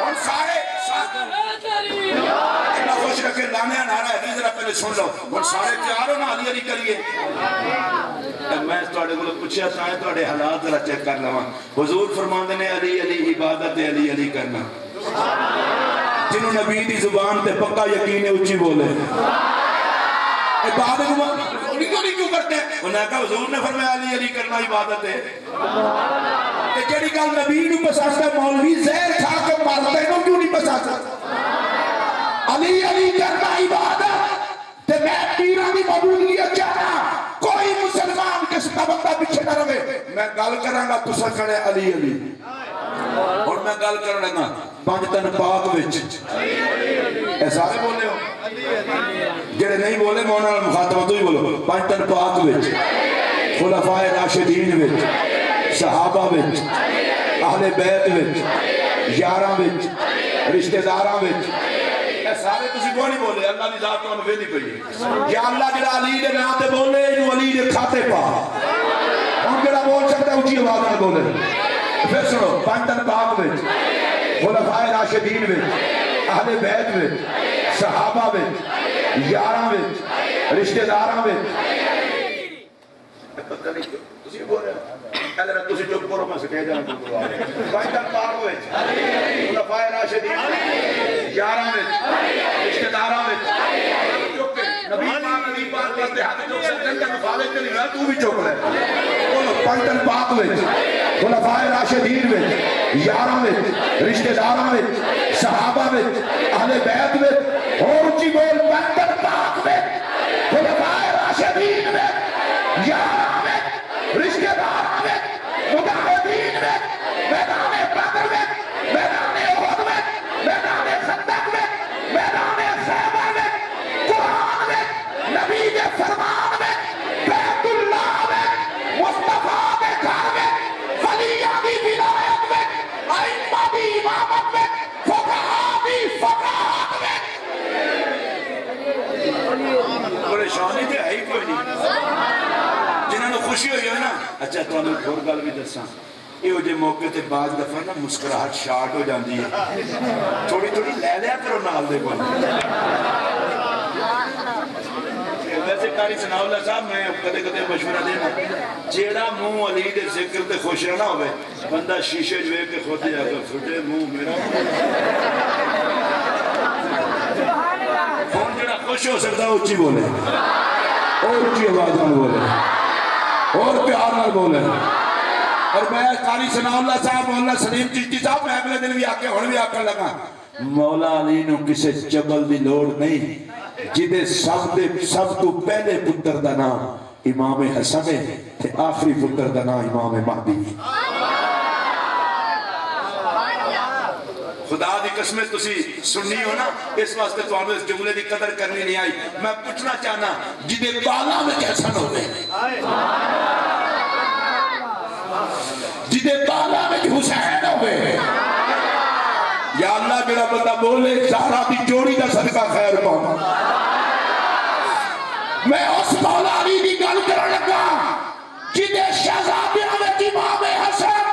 [SPEAKER 1] اور سارے خوش رکھے لانے نعرہ ہے، ذرا پہلے سن لو، اور سارے تیار ہو نا علی علی کریے۔ میں تواڈے کول پوچھیا تھا تواڈے حالات ذرا چیک کر لواں۔ حضور فرماندے نے علی علی عبادت علی علی کرنا، جنہوں نبی دی زبان تے پکا یقین ہے اچھی بولے عبادت کیوں کرتے ہیں؟ انہوں نے کہا حضور نے فرمایا علی علی کرنا عبادت ہے۔ تے جڑی گل نبی نوں پسند ہے مولوی زہر کھا کے مرتے نوں کیوں نہیں پسند؟ علی علی کرنا عبادت تے میں پیراں دی مقبولیت چاہنا، کوئی مسلمان کس کا بندہ پیچھے نہ رہے۔ میں گل کراں گا تساں کھڑے علی علی، اور میں گل کرن لگا پنج تن پاک وچ اے سارے بولے ہو، جڑے نہیں بولے میں انہاں نال مخاطب تو ہی بولو۔ پنج تن پاک وچ، خلفائے راشدین وچ، صحابہ وچ، اہل بیت وچ، یاراں وچ، رشتہ داراں وچ، اے سارے تسی کیوں نہیں بولے؟ اللہ دی ذات تانوں ویندی پئی ہے۔ یا اللہ جڑا علی دے نام تے بولے اینو علی دے کھاتے پا، ہن جڑا بول سکدا اونچی آواز نال بولے۔ پھر سنو پنج تن پاک وچ، خلفائے راشدین وچ، اہل بیت وچ، صحابہ وچ، یاراں وچ، رشتہ داراں وچ، پتہ نہیں کیوں تسی بول رہے ہو، اگر تسی چپ کرو میں سٹیج تے بولوا۔ پنج تن پاک وچ، خلفائے راشدین وچ، یاراں وچ، رشتہ داراں وچ، نبی پاک واسطے ہاتھ چوک سکتے ہیں، مخالف نہیں ہوا تو بھی چوک لے۔ بولو پنج تن پاک وچ، خلفائے راشدین وچ، یاراں وچ، رشتہ داراں وچ، صحابہ وچ، اہل بیت وچ، اور اونچی بول پنج تن پاک وچ، خلفائے راشدین وچ، یاراں وچ، رشتہ داراں وچ، مجاہدین وچ، میدان بدر وچ، میدان احد وچ، میدان خندق وچ، میدان خیبر وچ، قرآن وچ، نبی دے فرمان وچ، بیت اللہ وچ، مصطفیٰ دے گھر وچ، ولیاں دی ولایت وچ، ائمہ دی امامت وچ، فقہاء دی فقاہت وچ۔ پریشانی تے ہے ہی کوئی نہیں، جنہاں نوں خوشی ہوئی ہے نا۔ اچھا تانوں ایک اور گل بھی دساں، یہ جے موقع تے بعض دفعہ نا مسکراہٹ شارٹ ہو جاندی ہے، تھوڑی تھوڑی لے لیا کرو نال دے کول۔ ویسے قاری ثناء اللہ صاحب میں کدے کدے مشورہ دینا، جیڑا منہ علی دے ذکر تے خوش نہ ہوئے بندہ شیشے جو کے خود جا کر فٹے منہ میرا کون جڑا خوش ہو سکتا اونچی بولے، اور اونچی آواز نہ بولے، اور پیار نہ بولے۔ اور میں قاری ثناء اللہ صاحب مولانا سلیم چشتی صاحب میں اگلے دن بھی آکے ہن بھی آکر لگا مولا علی نو کسے چبل دی لوڑ نہیں، جدے سب تو پہلے پتر دا نام امام حسن ہے تے آخری پتر دا نام امام مہدی۔ خدا دی قسمیں تسی سننی ہو نا، اس واسطے تو ہمیں اس جملے دی قدر کرنی نہیں آئی۔ میں پوچھنا چاہنا جدے بالا میں حسن ہوئے، جدے بالا میں حسین ہوئے، یا اللہ میرا بندہ بولے زہرا دی جوڑی دا صدقہ خیر پاؤں۔ میں اس مولا علی دی گل کرن لگا جدے شہزادیاں وچ امام حسن،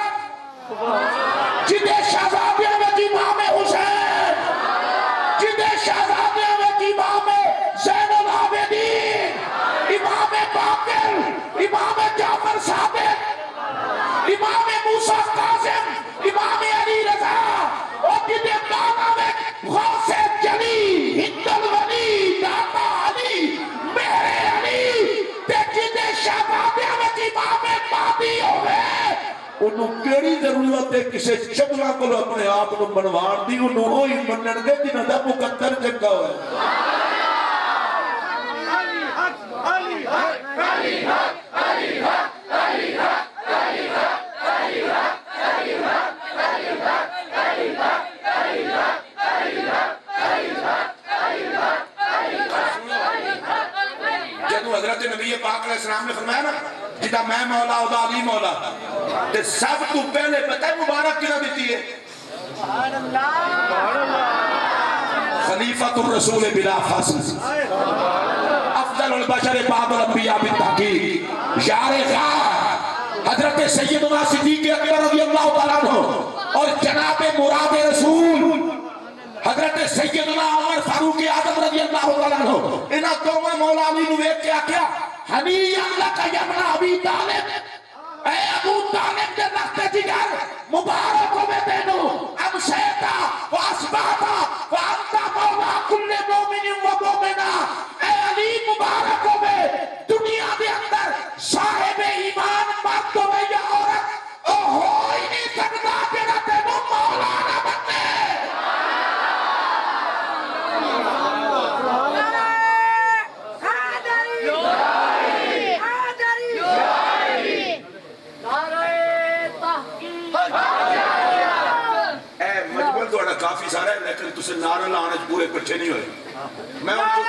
[SPEAKER 1] جدے شہزادیاں وچ امام حسین،
[SPEAKER 2] امام جعفر صادق، امام موسیٰ قاسم، امام علی رضا، اور جدے بانا میں غوث جلی، ہند الولی، داتا علی، میرے علی، تے جدے شہبادے میں امام مہدی ہوئے انہوں کیڑی ضرورت ہے کسے چگلا کو اپنے آپ کو بنوان دی، انہوں ہوئی منن گے جنہوں دا مقدر چنگا ہوئے. جدو حضرت نبی پاک علیہ السلام نے فرمایا نا جدا میں مولا ادا علی مولا، تے سب تو پہلے پتہ ہے مبارک کنا دیتی ہے؟ خلیفۃ الرسول بلا فصل، افضل البشر بعد الانبیاء بالتحقیق، یار غار حضرت سیدنا صدیق اکبر رضی اللہ تعالیٰ عنہ اور جناب مراد رسول حضرت سیدنا عمر فاروق اعظم رضی اللہ تعالیٰ عنہ انہاں دوواں مولا علی نو ویکھ کے آکھیا حنیّا لک یا ابن ابی طالب، اے ابو طالب دے رخت جگر مبارک ہوے تینوں، اب شیطا واسباتا وانتا مولا کل مومن و مومنہ، اے علی مبارک ہوے دنیا دے اندر صاحب ایمان مرد ہوے یا عورت او ہو ہی نہیں سکتا جڑا تینوں مولا نہ بنے. کافی سارا ہے لیکن تسے نعرہ لانے پورے کٹھے نہیں ہوئے. میں ان کو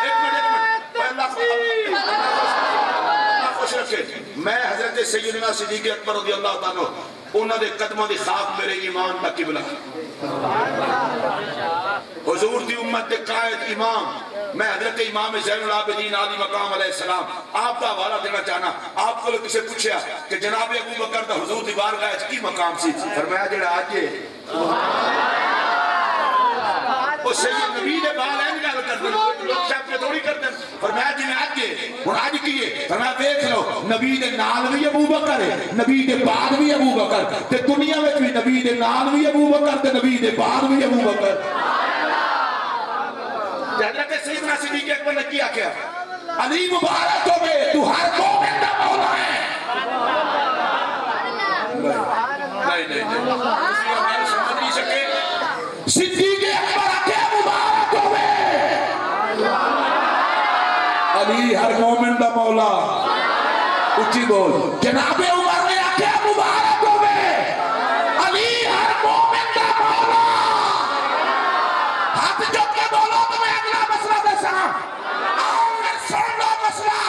[SPEAKER 2] ایک منٹ اللہ خوش رکھے، میں حضرت سیدنا صدیق اکبر رضی اللہ تعالیٰ انہوں نے قدموں دی خاک میرے ایمان دا قبلہ، حضور دی امت دے قائد امام، میں حضرت امام زین العابدین علی مقام علیہ السلام آپ کا حوالہ دینا چاہنا. آپ کو کسے پوچھیا کہ جناب ابو بکر دا حضور دی بارگاہ وچ کی مقام سی؟ فرمایا جڑا اج وہ سید نبی دے بال این گل کردے لوگ شاپ کے تھوڑی کردے. فرمایا جی میں اج ہن اج کی ہے؟ فرمایا دیکھ لو نبی دے نال بھی ابو بکر ہے، نبی دے بعد بھی ابو بکر، تے دنیا وچ بھی نبی دے نال بھی ابو بکر تے نبی دے بعد بھی ابو بکر. حضرت سیدنا صدیق اکبر نے کیا کیا؟ علی مبارک ہوے تو ہر مومن دا مولا ہے. نہیں سمجھ نہیں سکے. صدیق اکبر آکھے مبارک ہوے علی ہر مومن دا مولا. اچھی بول. جناب عمر نے آکھے مبارک ہوے علی ہر مومن دا مولا. ہاتھ جو کے بولو تو میں اگلا مسئلہ دے سنا. آؤ پھر سن لو مسئلہ.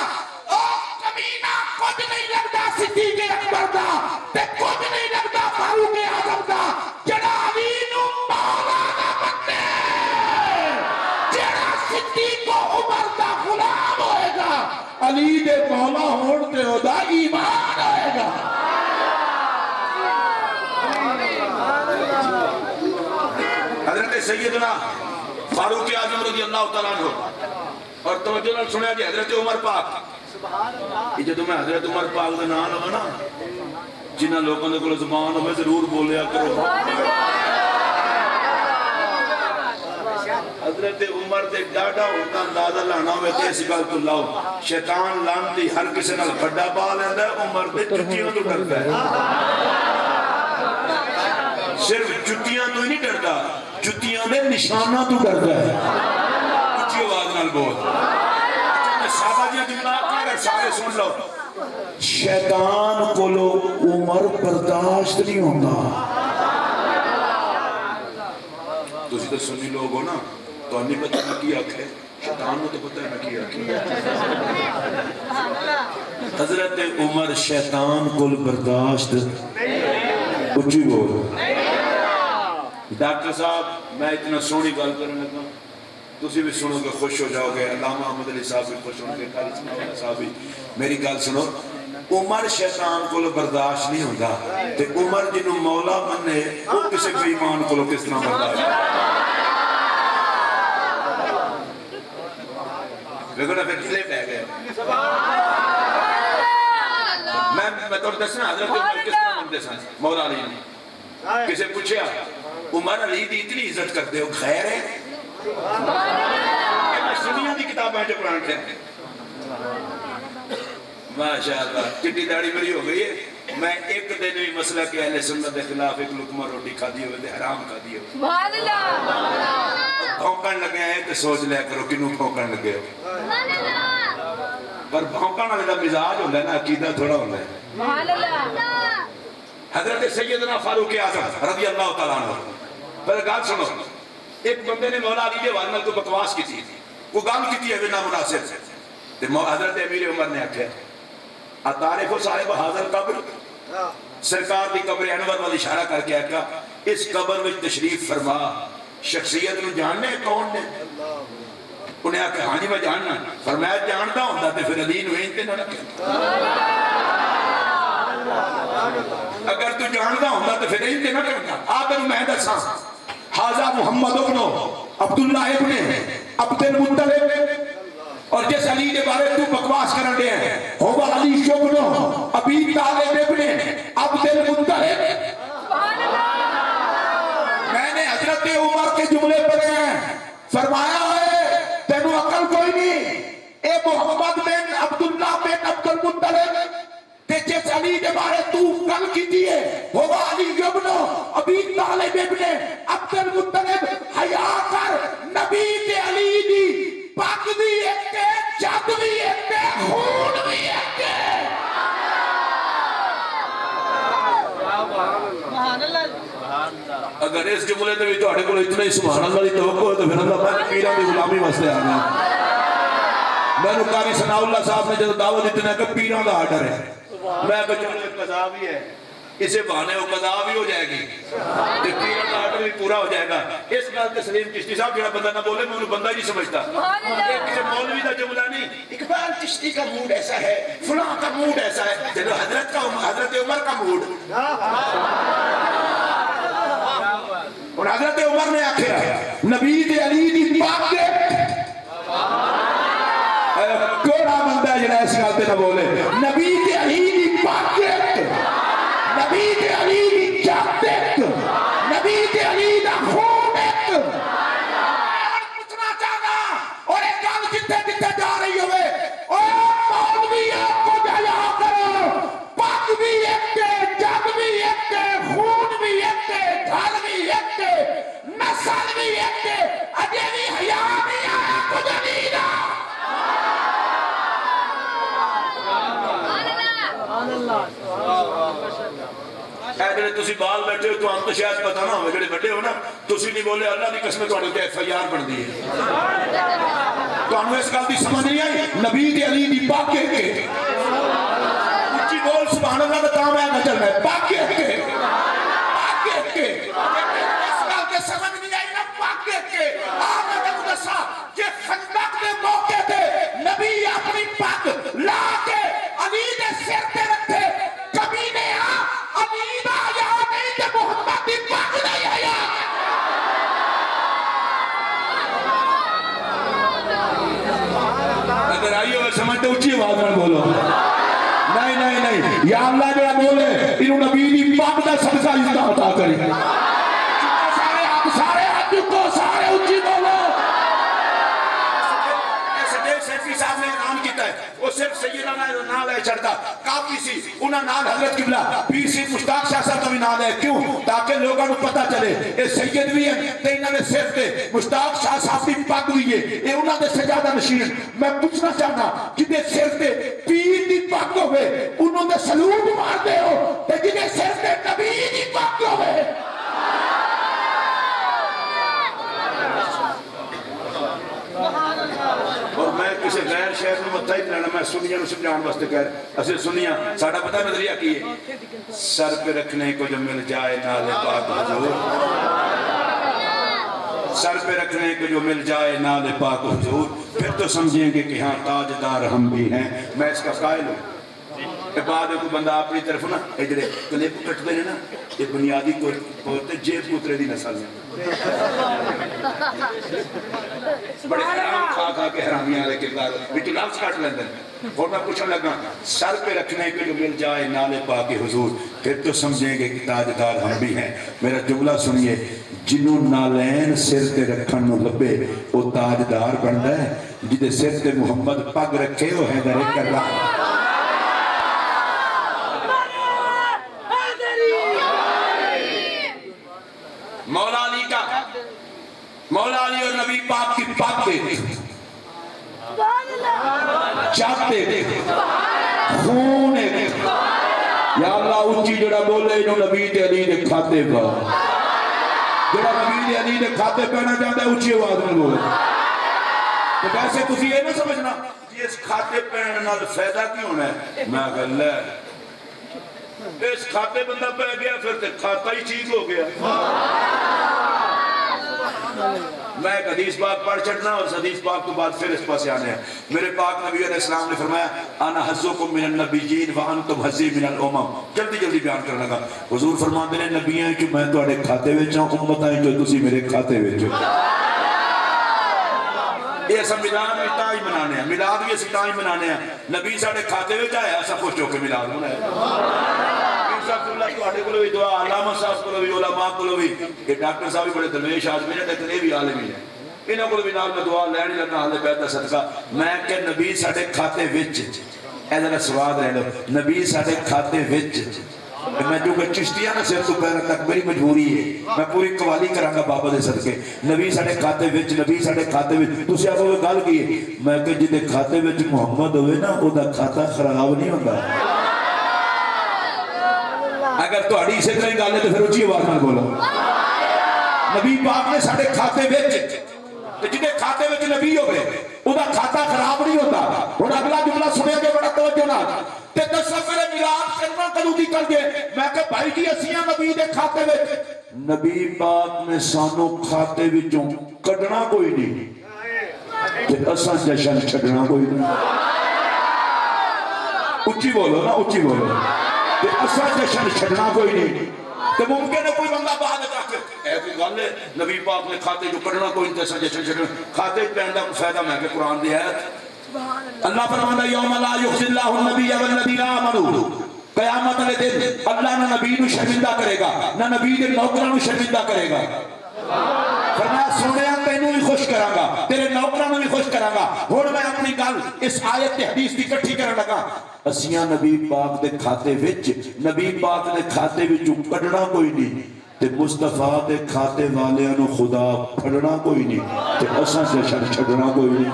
[SPEAKER 2] او کمینہ کچھ نہیں لگتا صدیق اکبر دا تے کچھ نہیں لگتا فاروق اعظم دا جڑا علی نو مولا نہ بنے. جڑا صدیق و عمر دا غلام ہوئے گا علی دے مولا ہون تے او دا ایمان ہوئے گا. حضرت سیدنا فاروق اعظم رضی اللہ تعالیٰ عنہ اور توجہ نال سنیا جی حضرت عمر پاک. یہ جدو میں حضرت عمر پاک دا نام لگا نا جنہ لوگوں نے کوئی زبان ہوئے ضرور بولیا کرو. حضرت عمر دے ڈاڈا ہوتا اندازہ لانا ہوئے تے اس گل تو لاؤ. شیطان لانتی ہر کسی نال بڑا پا لیندہ ہے، عمر دے جتیاں تو ڈرتا ہے. صرف جتیاں تو ہی نہیں ڈرتا، جتیاں دے نشانہ تو ڈرتا ہے. اچھی آواز نال بول. صحابہ جی جملہ اگر سارے سن لو. شیطان کو لو عمر برداشت نہیں ہوتا. تو اسی تو سنی لوگ ہو نا تو انہیں پتہ نہ کیا آکھے شیطان نے تو پتہ نہ کیا آکھے. حضرت عمر شیطان کو برداشت اچھی بول. ڈاکٹر صاحب میں اتنا سونی گل کرنے لگا تسی بھی سنو گے خوش ہو جاؤ گے. علامہ احمد علی صاحب بھی خوش ہوں گے، قاری اسماعیل صاحب بھی. میری گل سنو. عمر شیطان کو برداشت نہیں ہوتا تے عمر جنہوں مولا مننے وہ کسی بے ایمان کو کس طرح برداشت. دیکھو نا پھر کلے پہ گئے. تو دسنا حضرت عمر کس طرح بنتے سن مولا علی نے کسے پوچھا عمر علی دی اتنی عزت کرتے ہو خیر ہے کہ میں سنیاں دی کتابیں جو قرآن کے ہیں ماشاءاللہ چٹی داڑھی میری ہو گئی ہے میں ایک دن بھی مسئلہ کہ اہل سنت کے خلاف ایک لقمہ روٹی کھا دی ہوئے حرام کھا دی ہوئے بھونکن لگے ہیں تو سوچ لیا کرو کنوں بھونکن لگے ہو پر بھونکن والے دا مزاج ہوتا ہے نا عقیدہ تھوڑا ہوتا ہے حضرت سیدنا فاروق اعظم رضی اللہ تعالیٰ عنہ پہلے گال سنو ایک بندے نے مولا علی کے والد کو بکواس کی تھی وہ گال کی تھی ہے نامناسب حضرت امیر عمر نے آکھا اتعارف صاحب حاضر قبر سرکار دی قبر انور والی اشارہ کر کے آکھا اس قبر میں تشریف فرما شخصیت نے جاننے کون نے انہیں آکھا ہاں جی میں جاننا فرمایا جانتا ہوں تے پھر علی نو انتے نہ رکھے اگر تو جانتا ہوں تے پھر انتے نہ رکھے آپ نے میں دساں حاضر محمد ابن عبداللہ ابن عبد المطلب اور جس علی کے بارے تو بکواس کرن دے ہیں ہوا علی ابن ابی طالب ابن عبد المطلب میں نے حضرت عمر کے جملے پڑھے ہیں فرمایا ہے تینو عقل کوئی نہیں اے محمد بن عبداللہ بن عبد المطلب تے جس علی کے بارے تو گل کیتی ہے ہوا علی ابن ابی طالب ابن عبد المطلب حیا کر نبی تے علی دی پاک بھی ایک ہے جد بھی ایک ہے خون بھی ایک ہے اگر اس جملے میں بھی تو اڑے کو اتنا ہی سبحان اللہ دی توقع ہے تو پھر اللہ میں پیران دی غلامی واسطے آگیا میں نے قاری ثناء اللہ صاحب نے جب دعوت اتنا کہ پیران دا آرڈر ہے میں کہا چلو قضا بھی ہے اسے بہانے وہ قضا بھی ہو جائے گی پیران دا آرڈر بھی پورا ہو جائے گا اس بات کے سلیم چشتی صاحب جڑا بندہ نہ بولے میں انہوں بندہ ہی نہیں سمجھتا ایک کسی مولوی دا جملہ نہیں اقبال چشتی کا موڈ ایسا ہے فلاں کا موڈ ایسا ہے جب حضرت عمر کا موڈ اور حضرت عمر نے آکھیا نبی دے علی دی پاک دے کوڑا بندہ ہے جنہیں اس گالتے نہ بولے نبی دے علی دی پاک دے نبی دے علی دی جات دے نبی دے علی دا خون دے اور پوچھنا چاہنا اور ایک گال جتے جتے جا رہی ہوئے اور مولوی آپ کو جایا کرو پاک بھی ایک دے جات بھی ایک دے خون بھی ایک دے ڈھال بھی ایک دے نسل بھی ایک دے اجے بھی حیا نہیں آیا کچھ نہیں دا اگر تسی بال بیٹھے ہو تو ہم تو شاید پتہ نہ ہوئے جڑے بیٹھے ہو نا تسی نہیں بولے اللہ دی قسم تو تے ایف آئی آر بن دی ہے تو ہم اس گل دی سمجھ نہیں آئی نبی دی علی دی پاک کے اونچی بول سبحان اللہ دا کام ہے نظر میں پاک کے اس گل کے سمجھ نہیں آئی نا پاک کے آپ نے دسا کہ خندق کے موقع تے نبی اپنی پاک لا کے علی دے سر تے رکھے کبھی نے علی دا یا نہیں تے محمد دی پاک نہیں آیا اگر آئی ہو سمجھ تو اچھی آواز میں بولو نہیں نہیں نہیں یا اللہ جو بولے انہوں نبی دی پاک دا صدقہ عزت عطا کرے سارے ہاتھ کو سارے اچھی بولو صاحب نے اعلان کیتا ہے وہ صرف سیدنا نال ہے چڑھتا کافی سی انہاں نال حضرت قبلہ پیر سی مشتاق شاہ صاحب کا بھی نال ہے کیوں تاکہ لوگوں کو پتہ چلے اے سید بھی ہیں تے انہاں نے صرف تے مشتاق شاہ صاحب کی پگ ہوئی ہے اے انہاں دے سجادہ نشین میں پوچھنا چاہنا جدے صرف تے پیر دی پگ ہوے انہاں دے سلوٹ مار دے ہو تے جدے صرف تے نبی دی پگ ہوے اور میں کسی غیر شہر میں متحد لینا میں سنیاں نو سمجھان واسطے کہہ رہا اسے سنیاں ساڑھا پتہ نظریہ کی ہے سر پہ رکھنے کو جو مل جائے نال پاک حضور سر پہ رکھنے کو جو مل جائے نال پاک حضور پھر تو سمجھیں گے کہ ہاں تاجدار ہم بھی ہیں میں اس کا قائل ہوں بعد کو بندہ اپنی طرف نا یہ جڑے کلپ کٹتے ہیں نا یہ بنیادی طور تے جیب پوترے دی نسل ہے بڑے حرام کھا کھا کے حرامیاں والے کردار وچ لفظ کٹ لیندے ہیں اور میں پوچھنے لگا سر پہ رکھنے کے جو مل جائے نالے پاک حضور پھر تو سمجھیں گے کہ تاجدار ہم بھی ہیں میرا جملہ سنیے جنوں نالین سر تے رکھن نو لبے وہ تاجدار بندا ہے جدے سر تے محمد پگ رکھے وہ حیدر کربلا مولا علی کا مولا علی اور نبی پاک کی پاک دے چاہتے دے خون دے یا اللہ اونچی جڑا بولے انہوں نبی تے علی دے کھاتے پا جڑا نبی تے علی دے کھاتے پہنا جاتا ہے اونچی آواز میں بولے تو ویسے تسی یہ نہ سمجھنا یہ اس کھاتے پہننے نال فائدہ کیوں ہونا ہے میں کہا اللہ اس کھاتے بندہ پہ گیا پھر تے کھاتا ہی ٹھیک ہو گیا میں ایک حدیث پاک پڑھ چڑھنا اور حدیث پاک تو بعد پھر اس پاس آنے ہیں میرے پاک نبی علیہ السلام نے فرمایا انا حزکم من النبیین وانتم حزی من الامم جلدی جلدی بیان کرنے لگا حضور فرماتے ہیں نبی ہیں کہ میں تواڈے کھاتے وچ ہوں امت ہیں جو تسی میرے کھاتے وچ یہ سب میلاد بھی تاں ہی منانے ہیں میلاد بھی اسی تاں ہی منانے ہیں نبی ساڈے کھاتے وچ آیا ایسا خوش ہو کے میلاد منایا اللہ تواڈے کولوں بھی دعا علامہ صاحب کولوں بھی علماء کولوں بھی کہ ڈاکٹر صاحب بھی بڑے درویش آدمی ہیں لیکن یہ بھی عالم ہی ہے انہاں کولوں بھی نال میں دعا لین لگا اہل بیت دا صدقہ میں کہ نبی ساڈے کھاتے وچ اے ذرا سواد رہ لو نبی ساڈے کھاتے وچ میں جو کہ چشتیاں نہ سر تو پیر تک میری مجبوری ہے میں پوری قوالی کراں گا بابا دے صدقے نبی ساڈے کھاتے وچ نبی ساڈے کھاتے وچ تسی آکھو گے گل کی ہے میں کہ جدے کھاتے وچ محمد ہوئے نا او دا کھاتا خراب نہیں ہوندا اگر تو اڑی سے طرح گالے تو پھر اچھی آواز میں بولو نبی پاک نے ساڑھے کھاتے وچ جنہیں کھاتے وچ نبی ہو گئے انہا کھاتا خراب نہیں ہوتا اور اگلا جملہ سنے کے بڑا توجہ نہ تے دسا پھر میلاد کرنا کدوں دی کر دے میں کہ بھائی جی اسیاں نبی دے کھاتے وچ نبی پاک نے سانو کھاتے وچوں کڈنا کوئی نہیں تے اساں جشن چھڈنا کوئی نہیں اچھی بولو نا اچھی بولو کہ اسا جشن چھڑنا کوئی نہیں تو ممکن ہے کوئی بندہ بعد تک اے کوئی گل ہے نبی پاک نے کھاتے جو کرنا کوئی نہیں اسا جشن چھڑنا کھاتے پہندا کوئی فائدہ میں کہ قرآن دی ہے اللہ فرماتا ہے یوم لا یخزی اللہ النبی والذین آمنوا قیامت والے دن اللہ نہ نبی نو شرمندہ کرے گا نہ نبی دے نوکراں نو شرمندہ کرے گا فرمایا سونیا تینوں بھی خوش کراں گا تیرے نوکراں نو بھی خوش کراں گا ہن میں اپنی گل اس آیت تے حدیث دی اکٹھی کرن لگا اسیاں نبی پاک دے کھاتے وچ نبی پاک نے کھاتے وچوں کڈنا کوئی نہیں تے مصطفیٰ دے کھاتے والیاں نو خدا پھڑنا کوئی نہیں تے اساں جشن چھڈنا کوئی نہیں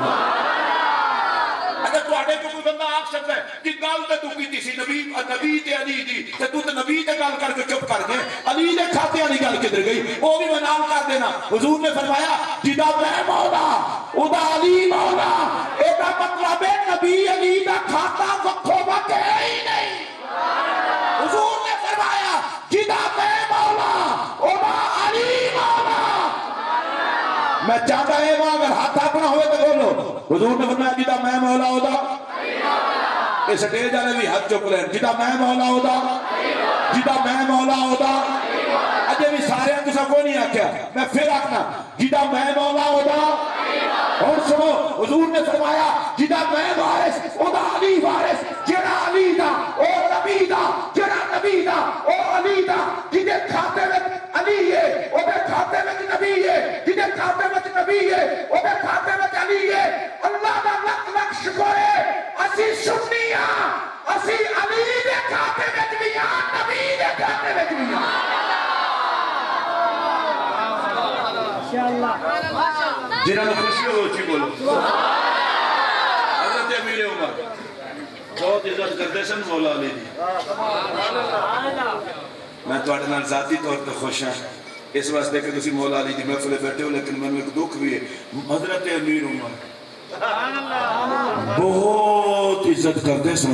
[SPEAKER 2] اگر تواڈے کوئی بندہ آکھ سکدا ہے کہ گل تے تو کیتی سی نبی تے علی دی تے تو تے نبی تے گل کر کے چپ کر گئے علی دے کھاتے والی گل کدھر گئی او بھی منال کر دینا حضور نے فرمایا جدا میں مولا او دا علی مولا اے دا مطلب ہے نبی علی دا کھاتا وکھو وکھ ہے ہی نہیں حضور نے فرمایا جدا میں مولا او دا علی مولا میں چاہتا ہے وہاں اگر ہاتھ اپنا ہوئے تو بولو حضور نے فرمایا جدا میں مولا او دا اس سٹیج والے بھی ہاتھ چک لیں جدا میں مولا او دا جدا میں مولا او دا اجے بھی سارے ہیں کسا کوئی نہیں آکھیا میں پھر آکھنا جدا میں مولا او دا اور سنو حضور نے فرمایا جدا میں وارث او دا علی وارث جڑا علی دا او نبی دا جڑا نبی دا او علی دا جدے کھاتے وچ علی ہے او دے کھاتے وچ نبی ہے جدے کھاتے وچ نبی ہے او دے کھاتے وچ علی ہے اللہ دا لکھ لکھ شکر ہے اسی سنی ہاں اسی علی دے کھاتے وچ بھی ہاں نبی دے کھاتے وچ بھی ہاں جنہوں نے خوشی ہو چی بولو حضرت امیر عمر بہت عزت کرتے سن مولا علی دی میں تواڈے نال ذاتی طور پہ خوش ہوں اس واسطے کہ تسی مولا علی دی محفل بیٹھے ہو لیکن میں ایک دکھ بھی ہے حضرت امیر عمر بہت عزت کرتے سن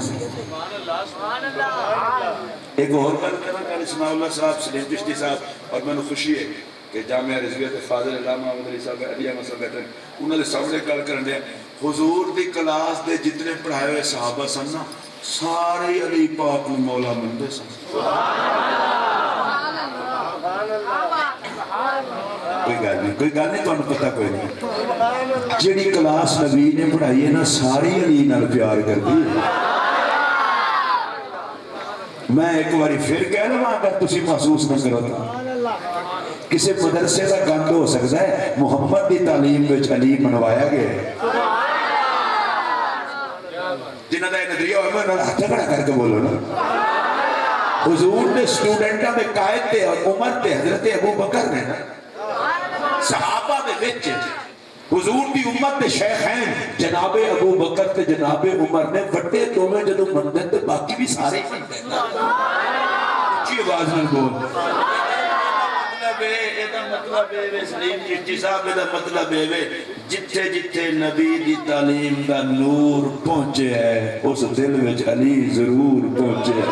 [SPEAKER 2] ایک اور بات کرنا کہ اسماء اللہ صاحب سلیم چشتی صاحب اور میں نے خوشی ہے کہ جامعہ رضویت فاضل علامہ محمد علی صاحب علی احمد صاحب بیٹھے انہوں نے سامنے گل کرنے حضور دی کلاس دے جتنے پڑھائے ہوئے صحابہ سن نا سارے علی پاک نو مولا مندے سن.
[SPEAKER 1] کوئی گل نہیں تمہیں پتہ کوئی نہیں. جیڑی کلاس نبی نے پڑھائی ہے نا ساری علی نال پیار کر دی. میں ایک باری پھر کہہ لوں اگر تسی محسوس نہ کرو تو کسی مدرسے کا گند ہو سکتا ہے محمد دی تعلیم وچ علی منوایا گیا ہے.
[SPEAKER 2] جنہ دا نظریہ ہوئے میں
[SPEAKER 1] ہاتھ کھڑا کر کے بولو نا. حضور نے اسٹوڈنٹاں دے قائد تے عمر تے حضرت ابو بکر نے
[SPEAKER 2] صحابہ دے وچ
[SPEAKER 1] حضور دی امت دے شیخین جناب ابو بکر تے جناب عمر نے وڈے دوویں جدوں مندے تے باقی بھی سارے مندے. کی آواز نال بول.
[SPEAKER 2] مطلب ہے سلیم چشتی صاحب دا مطلب ہے جتھے جتھے نبی دی تعلیم دا
[SPEAKER 1] نور پہنچے ہے اس دل وچ علی ضرور پہنچے ہے.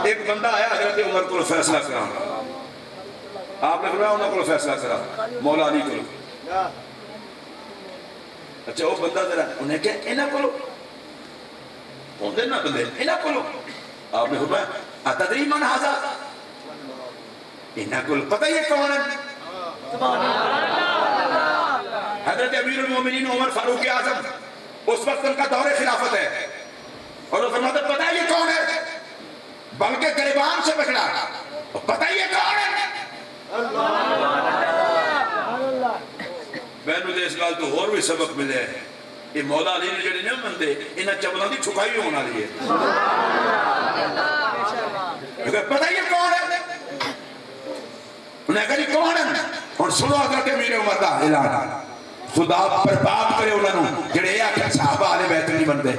[SPEAKER 2] ایک بندہ آیا حضرت عمر کو فیصلہ کرا. آپ نے فرمایا انہوں کو فیصلہ کرا مولا علی کو. اچھا وہ بندہ ذرا انہیں کہا انہاں کو ہوندے نہ بندے انہاں کو. آپ نے فرمایا اتدری من ھذا انہاں کو پتہ ہی ہے کون ہے. حضرت امیر المومنین عمر فاروق اعظم اس وقت ان کا دور خلافت ہے اور وہ فرماتے پتہ ہی کون ہے بلکہ گریبان سے پکڑا پتہ ہی کون ہے. میں نے اس گل تو اور بھی سبق ملے ہے. یہ مولا علی نے جڑے نہیں منتے انہاں چپلاں دی چھکائی ہونے والی ہے. پتہ ہی کون ہے انہیں کہا جی کون ہے. اور سنو حضرت امیر عمر دا اعلان خدا برباد کرے انہوں نے جڑے یہ آخر صحابہ آلے بیت نہیں بنتے.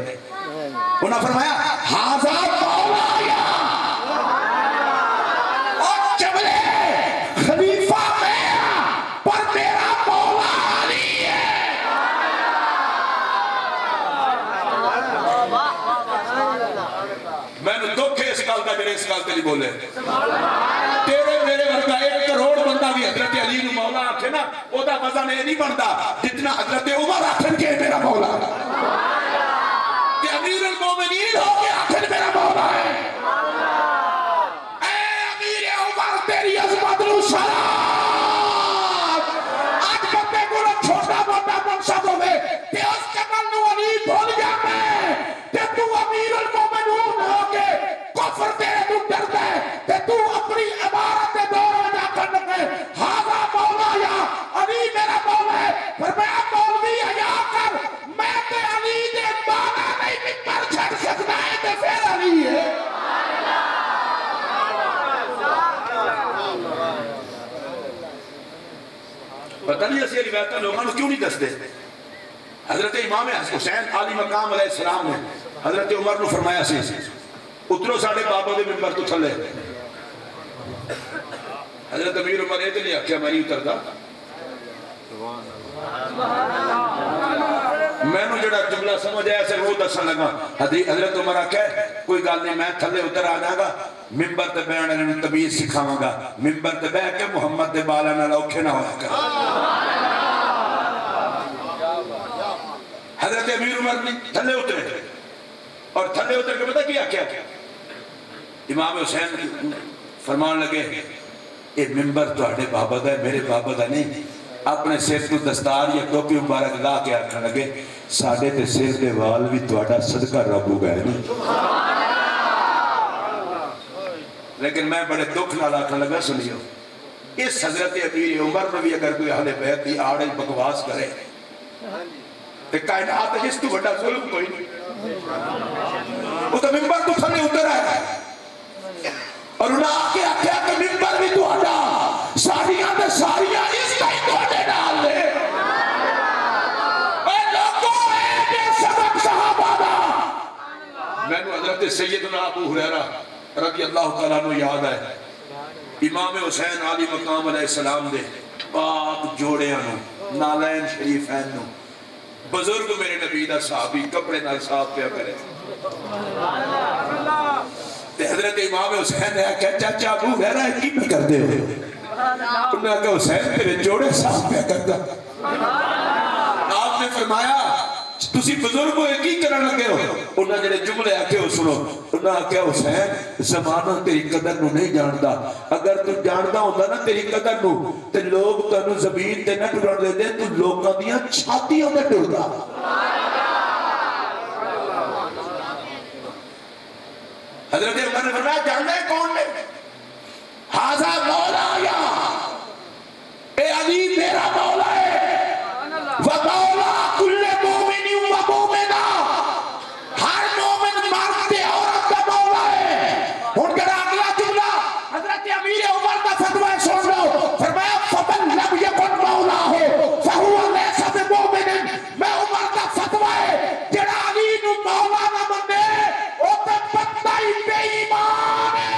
[SPEAKER 2] انہوں نے فرمایا ھذا مولایا اور جبلے خلیفہ میرا پر میرا مولا علی ہے. میں نے دکھ ہے اس گل کا جڑے اس گل تے نہیں بولے. تیرے میرے ورگا 1 کروڑ بندہ بھی حضرت علی نو مولا آکھے نا او دا وزن یہ نہیں بنتا جتنا حضرت عمر آکھن کے میرا مولا کہ امیر المومنین ہو کے آکھن میرا مولا ہے. اے امیر عمر تیری عظمت نو سلام. آج بندے کو چھوٹا موٹا منصب ہوئے تے اس کمل نو علی بھول جاوے تے تو امیر المومنین ہو کے کفر تیرے تو ڈردا ہے تے تو اپنی عبارت دور میں جا کر لگے ھذا مولایا علی میرا مولا ہے. فرمایا مولوی حیا کر میں تے علی دے بالا نہیں ممبر چھڑ سکتا ہے تے پھر علی ہے. پتہ نہیں اسی روایتاں لوگوں کیوں نہیں دستے. حضرت امام حسین علی مقام علیہ السلام نے حضرت عمر نے فرمایا سی اترو ساڑھے بابا دے ممبر تو تھلے. حضرت امیر عمر یہ تو نہیں آکھیا میں نہیں اتردا. میں نے جڑا جملہ سمجھ آیا سے وہ دسن لگا. حضرت عمر آکھے کوئی گل نہیں میں تھلے اتر آ جاؤں گا ممبر تے بیٹھ کے تمیز سکھاواں گا ممبر تے بیٹھ کے محمد دے بالا نال اوکھے نہ ہویا کر. حضرت امیر عمر نے تھلے اترے اور تھلے اتر کے پتہ کیا کیا امام حسین فرمان لگے یہ ممبر تواڈے بابا دا ہے میرے بابا دا نہیں. اپنے سر تو دستار یا ٹوپی مبارک لا کے آکھن لگے ساڈے تے سر دے وال بھی تواڈا صدقہ رب گئے نا. لیکن میں بڑے دکھ نال آکھن لگا سنیو اس حضرت امیر عمر نے بھی اگر کوئی اہل بیت دی آڑ بکواس کرے تے کائنات جس تو بڑا ظلم کوئی نہیں. وہ تو ممبر تو تھلے اتر آیا اور انہاں آکے آکھیا کہ ممبر بھی تو آڈا ساریاں دے ساریاں اس کا ہی توڑے ڈال لے. اے لوگوں اے بے سبق صحابہ دا. میں نے حضرت سیدنا ابو ہریرہ رضی اللہ تعالیٰ عنہ یاد ہے امام حسین علی مقام علیہ السلام دے پاک جوڑیاں نو نالین شریفین نو بزرگ میرے نبی دا صحابی کپڑے نال صاف پیا کرے. تے حضرت امام حسین نے کہا چاچا ابو ہریرہ کی میں کر دے ہو. انہوں نے کہا حسین تیرے جوڑے صاف پیا کردا. آپ نے فرمایا تسی بزرگ ہوئے کی کرن لگے ہو؟ انہاں جڑے جملے آکھے ہو سنو، انہاں آکھے حسین زمانہ تیری قدر نو نہیں جاندا، اگر تو جاندا ہوندا نا تیری قدر نو تے لوگ تانوں زمین تے نہ ٹرن دے تو لوکاں دیاں چھاتیاں تے ٹردا۔ حضرت عمر نے فرمایا جانتے ہیں کون نے؟ ہاذا مولا یا اے علی میرا مولا ہے، وَمَوْلَا كُلِّ مُؤْمِنٍ وَمُؤْمِنَةٍ، ہر مومن مرد تے عورت کا مولا ہے۔ ہن جڑا اگلا جملہ حضرت امیر عمر کا فتوی سن لو، فرمایا فَمَن لَمْ يَكُنْ مَوْلَاهُ فَهُوَ لَيْسَ بِمُؤْمِنٍ۔ میں عمر کا فتوی ہے جڑا علی نو مولا نہ منے او تے بندہ ہی بے ایمان ہے،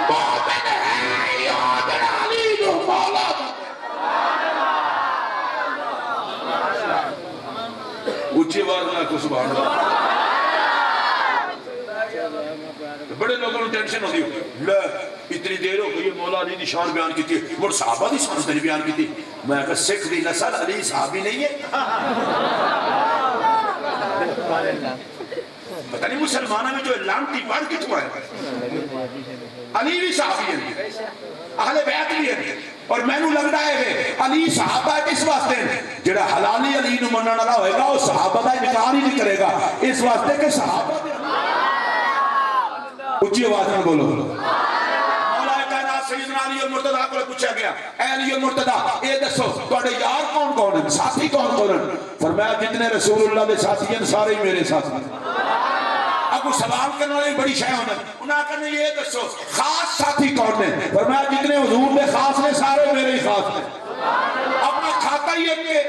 [SPEAKER 2] مومن ہے یا جڑا علی نو مولا اچھی آواز میں کو سبحان اللہ۔ بڑے لوگوں نے ٹینشن ہوتی ہے، لے اتنی دیر ہو گئی مولا علی دی شان بیان کی تھی، مڑ صحابہ دی شان نہیں بیان کی تھی۔ میں کہا سکھ دی نسل علی صحابی نہیں ہے؟ پتہ نہیں مسلمانہ میں جو لانتی پڑھ کتوں ہے؟ علی بھی صحابی ہے، اہل بیعت بھی ہے، اور میں نو لگتا ہے علی صحابہ اس واسطے جڑا حلالی علی نو منن والا ہوئے گا وہ صحابہ دا انکار ہی نہیں کرے گا، اس واسطے کہ صحابہ اچھی آواز میں بولو۔ مولا کائنات سیدنا علی المرتضیٰ کو پوچھا گیا، اے علی المرتضیٰ اے دسو تواڈے یار کون کون ہیں، ساتھی کون کون ہیں؟ فرمایا جتنے رسول اللہ دے ساتھی ہیں سارے ہی میرے ساتھی ہیں۔ ابو سوال کرنے والی بڑی شے ہونا، انہاں کہنے یہ دسو خاص ساتھی کون نے؟ فرمایا جتنے حضور نے خاص نے سارے میرے ہی خاص نے۔ اپنا کھاتا ہی ایک کے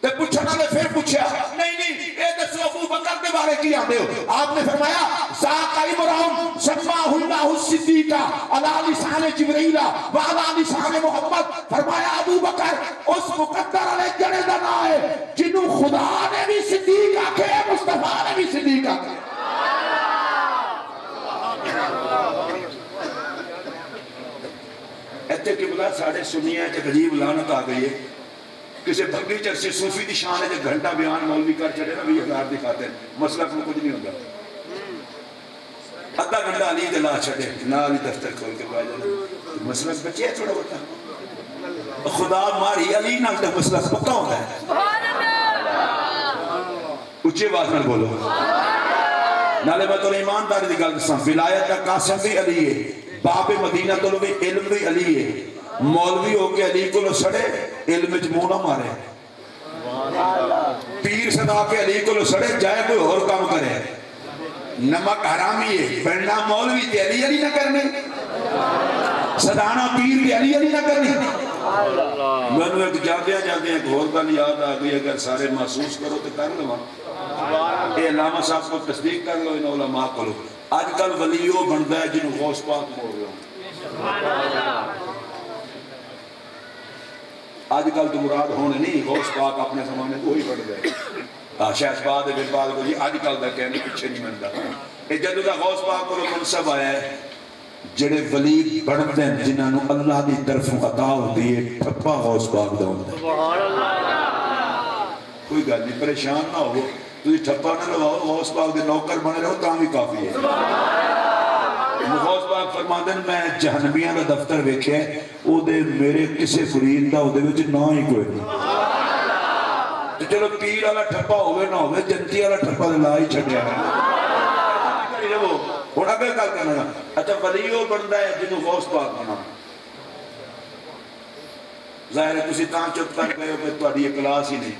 [SPEAKER 2] تے پوچھنا نے پھر پوچھا نہیں اے دسو ابو بکر کے بارے کی آندے ہو؟ آپ نے فرمایا ذاک ابراہیم سماہ اللہ الصدیق علی لسان جبرائیل و علی لسان محمد۔ فرمایا ابو بکر اس مقدر علیہ جڑے دا نام ہے جنوں خدا نے بھی صدیق آکھے مصطفیٰ نے بھی صدیق آکھے۔ ایتے قبلہ ساڑھے سنیاں کہ غریب لعنت آ گئی ہے، کسی بھگی چرسی صوفی دی شان ہے جو گھنٹہ بیان مولوی کر چڑے نا 20,000 دکھاتے ہیں، مسئلہ کو کچھ نہیں ہوگا، ادھا گھنٹہ علی دلا چھڑے نہ علی دفتر کھول کے بائی جانا، مسئلہ بچے ہے تھوڑا ہوتا خدا ماری علی نہ تو مسئلہ پکا ہوتا ہے۔ اچھے بات میں بولو، نالے میں تو ایمانداری دی گل دساں، ولایت کا قاسم بھی علی ہے، باب مدینہ تو بھی علم بھی علی ہے، مولوی ہو کے علی کو لو سڑے علم وچ منہ نہ مارے، پیر صدا کے علی کو لو سڑے جائے کوئی اور کام کرے، نمک حرامی ہے بننا مولوی تے علی علی نہ کرنے، صدانا پیر تے علی علی نہ کرنے۔ میں نے ایک جاندیاں ایک اور گل یاد آ گئی، اگر سارے محسوس کرو تو کر لو، اے علامہ صاحب کو تصدیق کر لو، ان علماء کو لو، آج کل ولیو بنتا ہے جنہوں غوث پاک موڑ رہے ہوں، آج کل تو مراد ہونے نہیں، غوث پاک اپنے زمانے کو ہی بڑھ گئے، شہزباد بلباد کو یہ آج کل دا کہنے پیچھے نہیں ملتا، اے جدو دا غوث پاک کو منصب آیا ہے، جڑے ولی بڑھتے ہیں جنہوں نے اللہ دی طرف عطا ہوتی ہے، ٹھپا غوث پاک دا ہوتا ہے، کوئی گل نہیں پریشان نہ ہو، تجھے ٹھپا نہ لگاؤ، غوث پاک دے نوکر بنے رہو تاں بھی کافی ہے۔ غوث پاک فرماتے ہیں میں جہنمیاں دا دفتر ویکھے او دے میرے کسے فرید دا او دے وچ نہ ہی کوئی نہیں، تو چلو پیر والا ٹھپا ہوئے نہ ہوئے جنتی والا ٹھپا دے لا ہی چھڑیا ہے۔ اور اگر کل کرنا اچھا ولیو بندہ ہے جنہوں غوث پاک بنا، ظاہر ہے تسی تاں چپ کر گئے ہو کہ تہاڈی یہ کلاس ہی نہیں،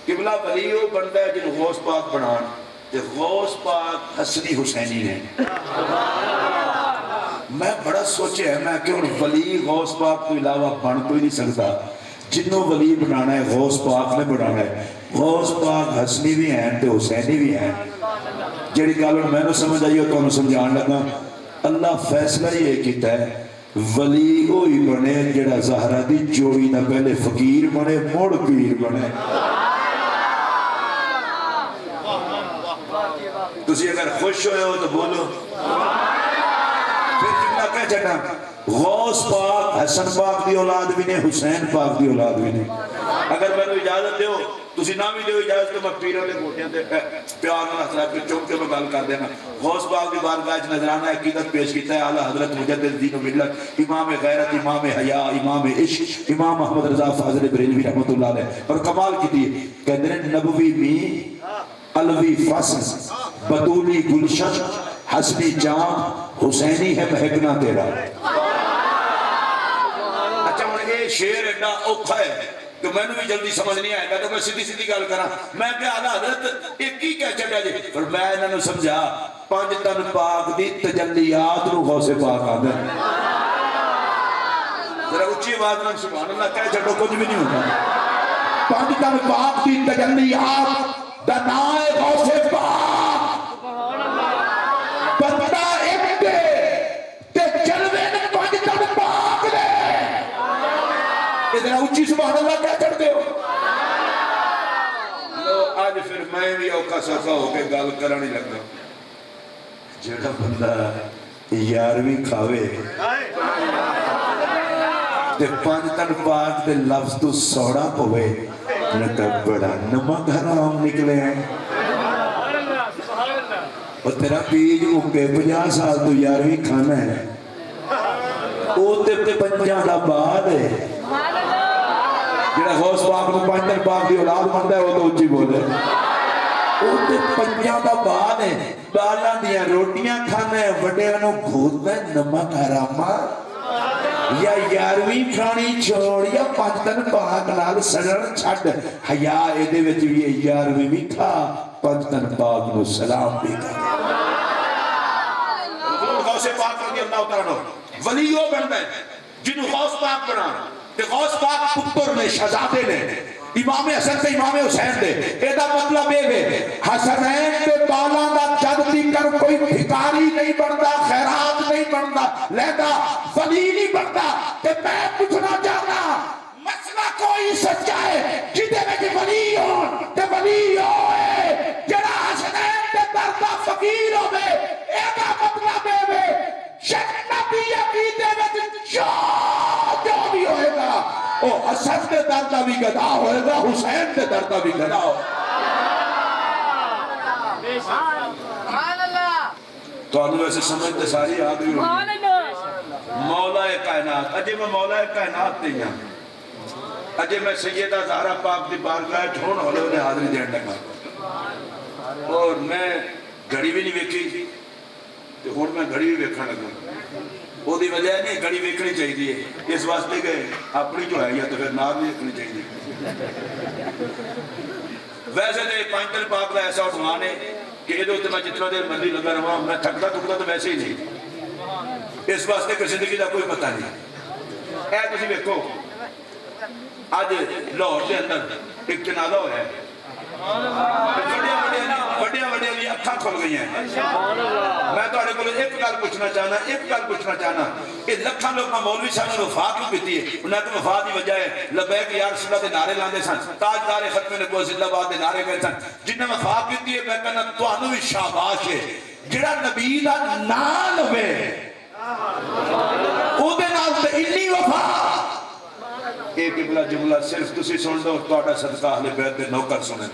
[SPEAKER 2] قبلہ ولیو بندہ ہے جنہوں غوث پاک بنان، تے غوث پاک حسنی حسینی نے، میں بڑا سوچے ہے میں کہ ولی غوث پاک کو علاوہ بن کوئی نہیں سکتا، جنہوں ولی بنانا ہے غوث پاک نے بنانا ہے، غوث پاک حسنی بھی ہیں تے حسینی بھی ہیں، جڑی گل میں نے سمجھ آئی ہو تو انہوں سمجھان لگا، اللہ فیصلہ یہ کیتا ہے ولی ہوئی بنے جڑا زہرہ دی جوڑی نہ پہلے فقیر بنے مڑ پیر بنے۔ تسی اگر خوش ہوئے ہو تو بولو، پھر جملہ کہہ چڑھا
[SPEAKER 1] غوث پاک حسن پاک دی اولاد بھی نے، حسین پاک دی اولاد بھی نے. اگر میں اجازت دیو تسی نہ بھی دیو اجازت تو میں پیروں دے گھوٹیاں تے پیار نال ہاتھ رکھ کے چوک کے میں گل کر دینا. غوث پاک دی بارگاہ وچ نذرانہ عقیدت پیش کیتا ہے اعلی حضرت مجدد دین و ملت امام غیرت، امام حیا، امام عشق، امام محمد رضا فاضل بریلوی رحمۃ اللہ علیہ. اور کمال کیتی ہے کہندے نے نبوی می الوی فصل بطولی گلشن حسنی چاند حسینی ہے مہکنا تیرا. اچھا ہوں یہ شعر ایڈا اوکھا ہے کہ میں نے بھی جلدی سمجھ نہیں آئے گا تو میں سیدھی سیدھی گل کرا. میں کہ اعلیٰ حضرت ایک ہی کہہ چڑھا جی، پر میں انہوں نے سمجھا پانچ تن پاک دی تجلیات نو غوث پاک آدھے. ذرا اچھی آواز میں سبحان اللہ کہہ چڑھو کچھ بھی نہیں ہوتا. پانچ تن پاک دی تجلیات دا نام ہے غوث پاک. بندہ ایک دے تے جلوے نے پانچ تن پاک دے. ادھر اچھی سبحان اللہ کہہ چڑھ دے ہو. آج پھر میں بھی اوکا سوکا ہو کے گل کرنے لگا. جڑا بندہ یارویں کھاوے تے پانچ تن پاک دے لفظ تو سوڑا پوے نہ کہ بڑا نمک حرام نکلے ہیں. اور تیرا بیج مکے 50 سال تو یارویں کھانا ہے وہ تے 50 دا بعد ہے. جڑا غوث پاک کو پانچ تن پاک دی اولاد بنتا ہے وہ تو اچھی بولے. وہ تے 50 دا بعد ہے. بالاں دیاں روٹیاں کھانا ہے وڈے انہوں گھوٹنا ہے نمک حراما یا یارویں کھانی چھوڑ یا پانچ تن پاک لال سڑن چھڑ. حیا ایدے وچ بھی یارویں بھی کھا پانچ تن پاک نو سلام بھی کھا. غوث پاک رضی اللہ تعالیٰ ولیو بنتا ہے جنہوں غوث پاک بنا کہ غوث پاک پتر نے شہزادے نے امام حسن تے امام حسین دے. ایدہ مطلب ہے حسنین تے بالاں دا جد کر کوئی بھکاری نہیں بنتا، خیرات نہیں بنتا، لیدہ ولی نہیں بنتا. تے میں پوچھنا چاہنا مسئلہ کوئی سچا ہے جدے میں کہ ولی ہون تے ولی ہوئے جڑا حسنین تے دردہ فقیر ہوئے. ایدہ مطلب ہے شکنبی عقیدے میں جو بھی ہوئے گا وہ حسن دے دردہ بھی گدا ہوئے گا، حسین دے دردہ بھی گدا ہوئے گا. تو انہوں ویسے سمجھتے ساری آگئی ہوئی مولا کائنات. اجے میں مولا کائنات نہیں ہوں. اجے میں سیدہ زہرا پاک دی بارگاہ ٹھون ہولے انہیں حاضری دین لگا اور میں گھڑی بھی نہیں ویکھی تو ہون میں گھڑی بھی ویکھن لگا. وہ دی وجہ نہیں گھڑی ویکھنی چاہیے اس واسطے کہ اپنی جو ہے یا تو پھر نام بھی ویکھنی چاہیے. ویسے دے پانچ تن پاک دا ایسا اٹھوان ہے کہ یہ تو میں جتنا دیر مندی لگا رہا میں تھکتا تو ویسے ہی نہیں. اس واسطے کہ زندگی دا کوئی پتہ نہیں. اے تسی ویکھو آج لاہور کے اندر ایک جنازہ ہوا ہے بڑیاں بھی اکھاں کھل گئی ہیں. میں تو کو ایک گل پوچھنا چاہنا کہ لکھاں لوگ مولوی صاحب نے وفات کیوں کیتی ہے. انہوں نے وفات کی وجہ ہے لبیک یا رسول اللہ دے نعرے لاندے سن، تاجدار ختم نبوت زندہ باد دے نعرے گئے سن. جنہیں وفات کیتی ہے میں کہنا تانوں بھی شاباش ہے جڑا نبی دا نام لوے او دے نال تے اتنی وفا. ایک قبلہ جملہ صرف تسی سن دو تہاڈا صدقہ اہل بیت دے نوکر سنیں.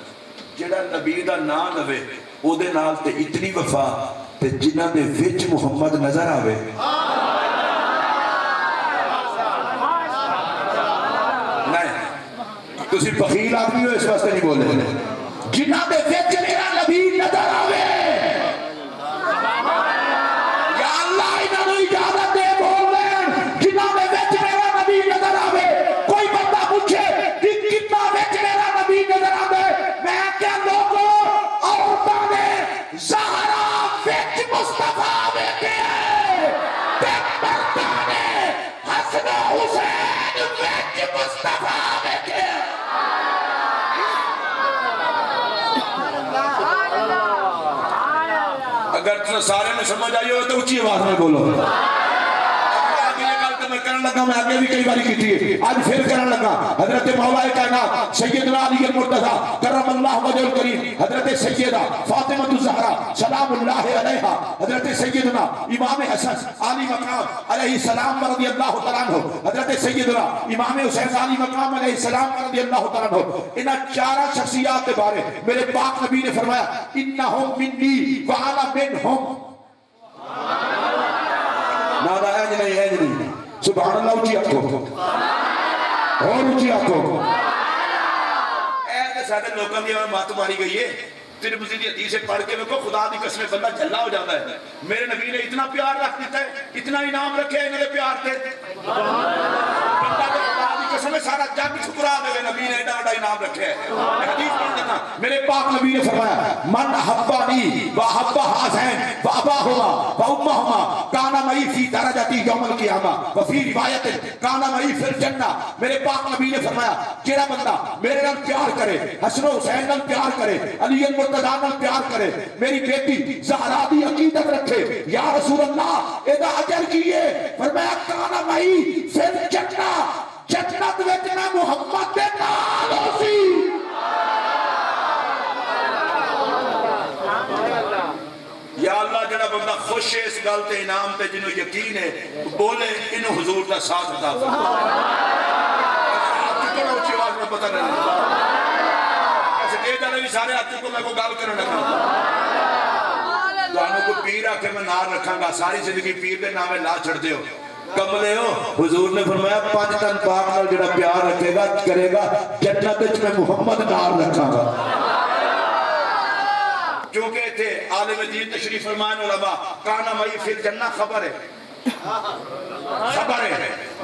[SPEAKER 1] جڑا نبی دا نام لوے او دے نال تے اتنی وفا تے جنہاں دے وچ محمد نظر آوے نہیں تسی بخیل آدمی ہو اس واسطے نہیں بولے. جنہاں دے وچ میرا نبی نظر آوے یا اللہ انہاں نوں اجازت دے بول دے جنہاں دے وچ میرا نبی نظر آوے. کوئی بندہ پوچھے کہ کتنا وچ میرا نبی نظر آوے میں کیا لوگوں عورتاں نے زہرا وچ مصطفیٰ ویکھے تے مرداں نے حسن حسین وچ مصطفیٰ ویکھے. اگر سارے میں سمجھ آئی ہو تو اچھی آواز میں بولو. اگلی گل تو میں کرنا
[SPEAKER 2] کرن لگا میں آگے بھی کئی باری کی تھی آج پھر کرن لگا حضرت مولا کائنات سیدنا علی المرتضی کرم اللہ وجہ الکریم حضرت سیدہ فاطمہ الزہرا سلام اللہ علیہا حضرت سیدنا امام حسن علی مقام علیہ السلام رضی اللہ تعالیٰ عنہ حضرت سیدنا امام حسین علی مقام علیہ السلام رضی اللہ تعالیٰ عنہ انہاں چارہ شخصیات کے بارے میرے پاک نبی نے فرمایا انہم منی وعلا منہم نادا اینج نہیں سبحان اللہ اچھی آکھو اور اچھی آکھو ایسے سارے لوگوں کی مات ماری گئی ہے ترمذی دی حدیث پڑھ کے دیکھو خدا دی قسم بندہ جھلا ہو جاتا ہے میرے نبی نے اتنا پیار رکھ دیتا ہے اتنا انعام رکھے انہوں نے پیار تے بندہ کو خدا دی قسم سارا جگ ٹھکرا دے نبی نے ایڈا بڑا انعام رکھے ہے حدیث پڑھ دینا میرے پاک نبی نے فرمایا من احبانی واحب حسین واباہما وامہما کان معی فی درجتی یوم القیامہ وفی روایت کان معی فی الجنہ میرے پاک نبی نے فرمایا جیڑا بندہ میرے نال پیار کرے حسن و حسین نال پیار کرے علی المرتضی نال پیار کرے میری بیٹی زہرا دی عقیدت رکھے یا رسول اللہ ادا اجر کیے فرمایا کان معی فی الجنہ جنت وچ میں محمد دے نال ہوسی یا اللہ جڑا بندہ خوش ہے اس گل تے انعام تے جنوں یقین ہے بولے انہوں حضور دا ساتھ عطا فرما کتنا اونچی آواز میں پتہ نہیں ایسے کہ جانے بھی سارے ہاتھ کو میں کو گل کرنے لگا تانوں کو پیر آ کے میں نار رکھاں گا ساری زندگی پیر دے نامے لا چھڑ دیو کملے ہو حضور نے فرمایا 5 ٹن پاک نال جڑا پیار رکھے گا کرے گا جنت وچ میں محمد نار رکھاں گا کیونکہ تھے عالم دین تشریف فرمان علماء کانا مئی فی الجنہ خبر ہے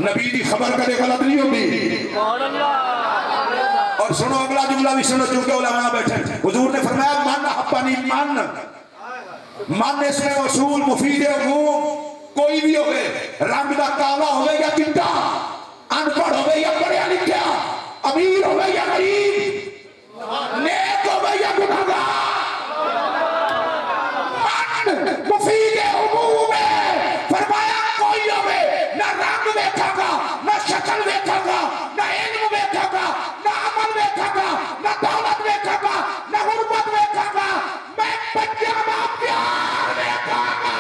[SPEAKER 2] نبی دی خبر کرے غلط نہیں ہوگی اور سنو اگلا جملہ بھی سنو چونکہ علماء بیٹھے حضور نے فرمایا من احبنی من اس میں اصول مفید عموم کوئی بھی ہوئے رنگ دا کالا ہوئے یا چٹا ان پڑھ ہوئے یا پڑھیا لکھیا امیر ہوئے یا غریب نیک ہوئے یا گناہگار مفید عموم ہے فرمایا کوئی ہوئے نہ رنگ دیکھا گا نہ شکل دیکھا گا نہ علم دیکھا گا نہ عمل دیکھا گا نہ دولت دیکھا گا نہ غربت دیکھا گا میں پنجابہ پیار دیکھا گا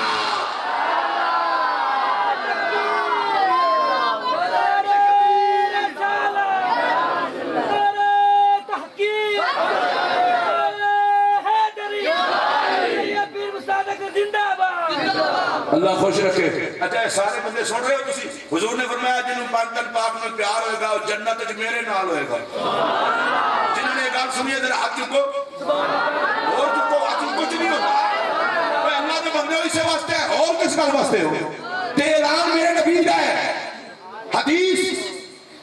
[SPEAKER 2] اللہ خوش رکھے اچھا سارے بندے سن رہے ہو تسی حضور نے فرمایا جنہوں 5 ٹن پاک میں پیار ہوئے گا جنت وچ میرے نال ہوئے گا جنہوں نے گل سنی ہے ذرا ہاتھ چکو اور چکو ہاتھ کچھ نہیں ہوتا کوئی اللہ کے بندے ہو اسے واسطے ہے اور کس گل واسطے ہو تے اعلان میرے نبی کا ہے حدیث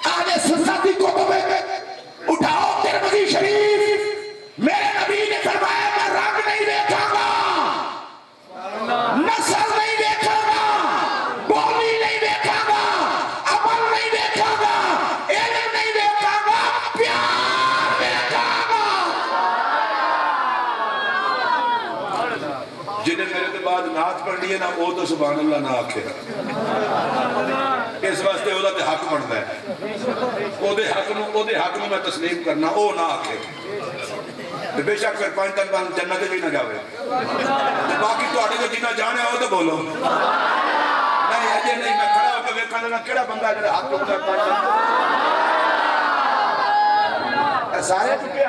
[SPEAKER 2] اہل سنت کی کتب میں اٹھاؤ ترمذی شریف میرے نبی نے فرمایا میں رنگ نہیں دیکھا گا نسل نہیں دیکھا گا بولی نہیں دیکھا گا عمل نہیں دیکھا گا علم نہیں دیکھا گا پیار دیکھا گا جنہیں میرے کے بعد نعت پڑھ لیے نا وہ تو سبحان اللہ نہ آکھے اس واسطے وہ تے حق بنتا ہے وہ دے حق میں تسلیم کرنا وہ نہ آکھے بے شک پھر 5 ٹن بان جنت بھی نہ جاوے باقی تو آڑے کو جنہ جانے ہو تو بولو نہیں اجے نہیں میں کھڑا ہو کے ویکھا لینا کیڑا بندہ جڑے ہاتھ کو کرتا ہے سارے چکے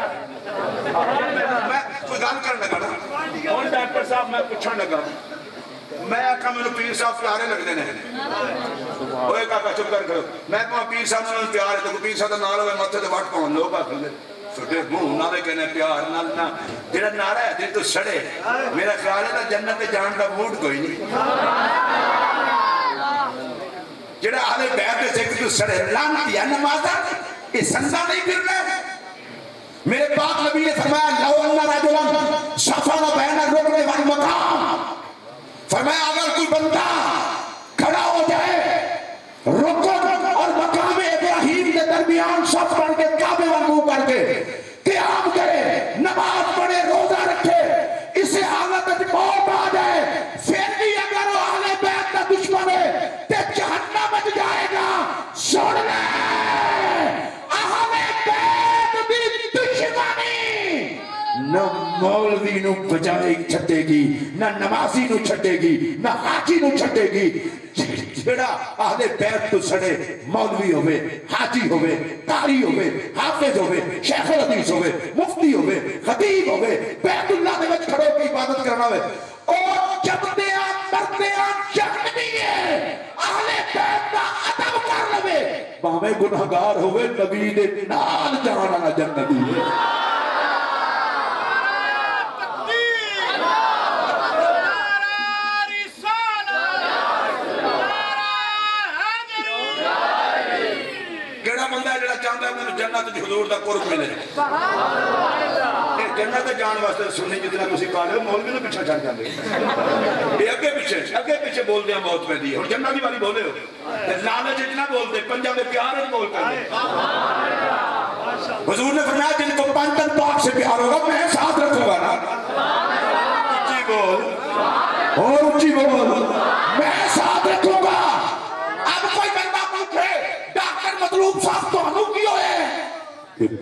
[SPEAKER 2] میں کوئی گل کرنے لگا نا اور ڈاکٹر صاحب میں پوچھنے لگا میں آکھا میں پیر صاحب پیارے لگ دینے وہ ایک آکھا چپ کر کرو میں کہا پیر صاحب نے پیار ہے تو پیر صاحب نال ہوئے متھے تے وٹ پاؤں لوگ آکھ لے چھوٹے منہ نہ کہنے پیار نہ جڑا نعرہ ہے دل تو سڑے میرا خیال ہے نا جنت جان کا موڈ کوئی نہیں جڑا اہل بیت سے تو سڑے لعنتی ہے نمازہ یہ سنسا نہیں پھر رہے میرے پاک نبی نے فرمایا لو ان رجلا صفا بین الركن والمقام فرمایا اگر کوئی بندہ کھڑا ہو جائے رکن اور مقام ابراہیم کے درمیان صف پڑھ کے کعبے وال منہ کر کے قیام کرے نماز پڑھے روزہ رکھے اسے حالت موت آ جائے پھر بھی اگر وہ اہل بیت کا دشمن ہے تے جہنم میں جائے گا نہ مولوی نو بجائے چھٹے گی، نہ نمازی نو چھٹے گی، نہ حاجی نو چھٹے گی۔ جڑا اہل بیت تو سڑے مولوی ہوئے، حاجی ہوئے، قاری ہوئے، حافظ ہوئے، شیخ الحدیث ہوئے، مفتی ہوئے، خطیب ہوئے، بیت اللہ دے وچ کھڑو کے عبادت کرنا ہوئے، اور جب دیاں مردیاں جہنمی ہے اہل بیت دا ادب کر لوے، باویں گناہگار ہوئے نبی دے نال جان والا جنتی ہے۔ چاہتا ہے میں جنت حضور دا قرب ملے، جنت جان واسطے سنی جتنا تسی پا لے مولوی نے پیچھے چھڑ جاندے، یہ اگے پیچھے بول دیا موت پہ دی اور جنت دی والی بولے ہو، لالچ جتنا بول دے پنجا میں پیار ہے بول کر دے۔ حضور نے فرمایا جن کو پنجن پاک سے پیار ہوگا میں ساتھ رکھوں گا نا، اچھی بول اور اچھی بول، میں ساتھ رکھوں گا۔ اب کوئی بندہ پوچھے ڈاکٹر مطلوب صاحب تو انو کی ہوئے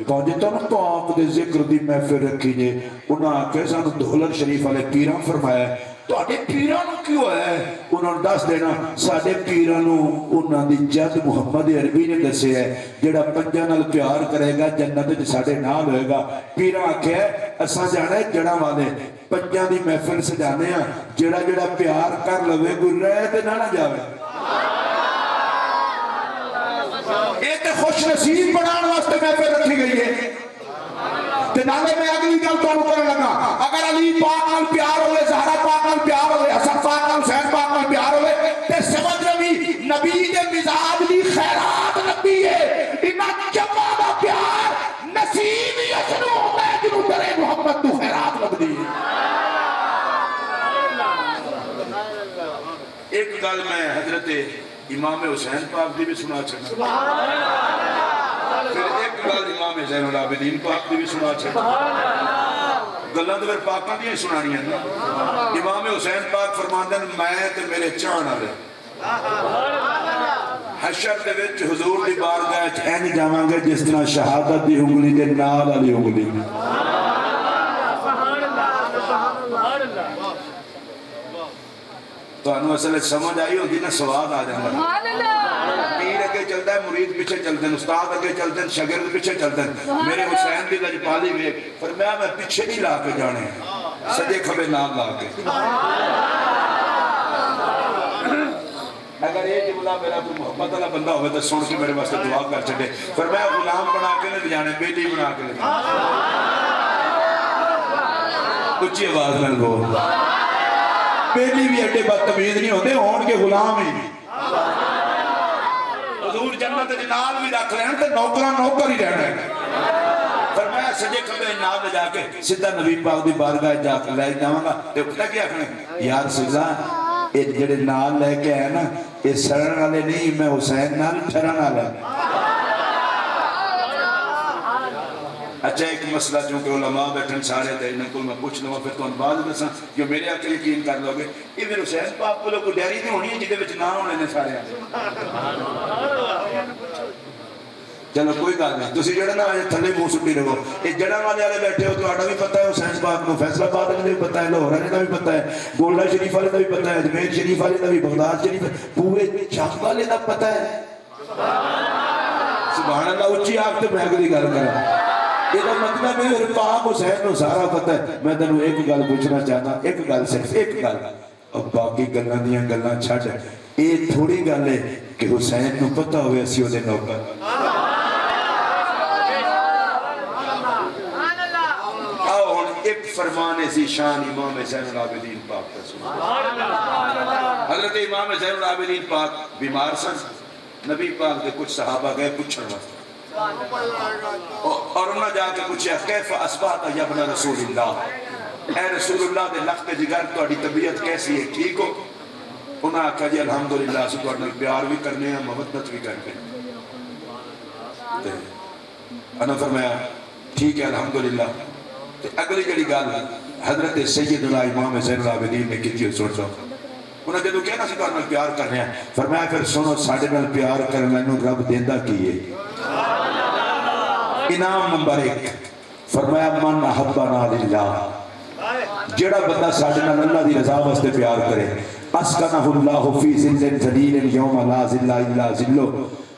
[SPEAKER 2] پانجتن پاک دے ذکر دی محفل رکھی جے، انہاں آکے سانو دولت شریف والے پیران فرمایا ہے تو آٹے پیرانو کیوں ہے؟ انہوں نے دس دینا ساڑھے پیرانو انہاں دی جد محمد عربی نے دسے ہے جڑا پنجا نال پیار کرے گا جنت جی ساڑھے نال ہوئے گا۔ پیران آکے ہے اساں جانا ہے جڑا والے پنجا دی محفل سے جانے ہیں جڑا پیار کر لوے گل رہے تے نہ جاوے، ایک خوش نصیب بنان واسطے محفل رکھی گئی ہے۔ تے نالے میں اگلی گل تو کرنے لگا، اگر علی پاک نال پیار ہوئے، زہرا پاک نال پیار ہوئے، حسن پاک نال حسین پاک نال پیار ہوئے تے سمجھ روی نبی دے مزاج دی خیرات نبی ہے، انہاں جمع دا پیار نصیب ہی اسنو ہوتا ہے جنہوں درے محمد تو خیرات لگ دی ہے۔ ایک گل میں حضرت امام حسین پاک دی بھی سنا چھڑنا، پھر ایک گل امام زین العابدین پاک دی بھی سنا چھڑنا، گلہ تو پھر پاکاں دی سنانی ہے نا۔ امام حسین پاک فرماندن میں تے میرے چاہن والے حشر دے وچ حضور دی بارگاہ وچ اینج جاواں گے جس طرح شہادت دی انگلی دے نال والی انگلی۔ تو انہوں اصل سمجھ آئی ہوگی نا سواد آ جانا، پیر اگے چلتا ہے مرید پیچھے چلتے ہیں، استاد اگے چلتے ہیں، شاگرد پیچھے چلتے ہیں۔ میرے حسین دی لجپالی میں فرمایا میں پیچھے نہیں لا کے جانے سجے کھبے نام لا کے۔ اگر یہ جملہ میرا کوئی محبت والا بندہ ہوئے تو سن کے میرے واسطے دعا کر چھڑے، فرمایا غلام بنا کے نہیں جانے بیٹی بنا کے نہیں جانے۔ اچھی آواز میں بول، بیٹی بھی اڈے بدتمیز نہیں ہوتے ہون کے غلام ہی، حضور جنت جنال بھی رکھ رہے ہیں تو نوکر ہی رہنا ہے۔ فرمایا سجے کبھے نال لے جا کے سدھا نبی پاک دی بارگاہ جا کے لے جاواں گا تے پتہ کیا کہنے یا رسول اللہ یہ جڑے نال لے کے آئے نا یہ سڑن والے نہیں، میں حسین نال ٹھرن والا۔ اچھا ایک مسئلہ چونکہ علماء بیٹھن سارے تھے انہیں کو میں پوچھ لوں پھر تو بعد میں جو میرے آکے یقین کر لو گے یہ میرے حسین پاک کو لوگ ڈیری نہیں ہونی ہے جدے وچ نہ ہونے نے سارے آتے۔ چلو کوئی گل نہیں، تسی جڑا نہ تھلے منہ سٹی رہو، یہ جڑا والے والے بیٹھے ہو تہاڈا بھی پتہ ہے حسین پاک کو، فیصلہ آباد والے بھی پتہ ہے، لاہور والے کا بھی پتہ ہے، گولڈا شریف والے کا بھی پتہ ہے، اجمیر شریف والے کا بھی، بغداد شریف پورے چاک والے کا پتہ ہے۔ سبحان اللہ، اچھی آگ تے میں اگلی گل کراں، یہ مطلب ہے پاک حسین کو سارا پتہ ہے۔ میں تینوں ایک گل پوچھنا چاہتا، ایک گل صرف ایک گل، اور باقی گلاں دیاں گلاں چھڈ، یہ تھوڑی گل ہے کہ حسین کو پتہ ہوئے اسی دے نوکر۔ آؤ ہن ایک فرمان سی شان امام زین العابدین پاک کا سنو۔ حضرت امام زین العابدین پاک بیمار سن، نبی پاک دے کچھ صحابہ گئے پوچھن واسطے اور انہوں نے جا کے پوچھا کیف اصبحت یا ابن رسول اللہ، اے رسول اللہ دے لخت جگر تہاڈی طبیعت کیسی ہے، ٹھیک ہو؟ انہوں نے کہا جی الحمدللہ اسی تہاڈے نال پیار بھی کرنے ہیں محبت بھی کرنے ہیں۔ انہوں نے فرمایا ٹھیک ہے الحمدللہ۔ اگلی جڑی گل حضرت سیدنا امام زین العابدین نے کی سن لو، انہوں نے جدو کہنا سی تہاڈے نال پیار کرنے ہیں، فرمایا پھر سنو ساڈے نال پیار کرنے نوں رب دیندا کی ہے؟ انعام نمبر 1
[SPEAKER 1] فرمایا من احبنا للہ، جڑا بندہ ساڈے نال اللہ دی رضا واسطے پیار کرے، اسکنہ اللہ فی ظل ذلیل یوم لا ظل الا ظلہ،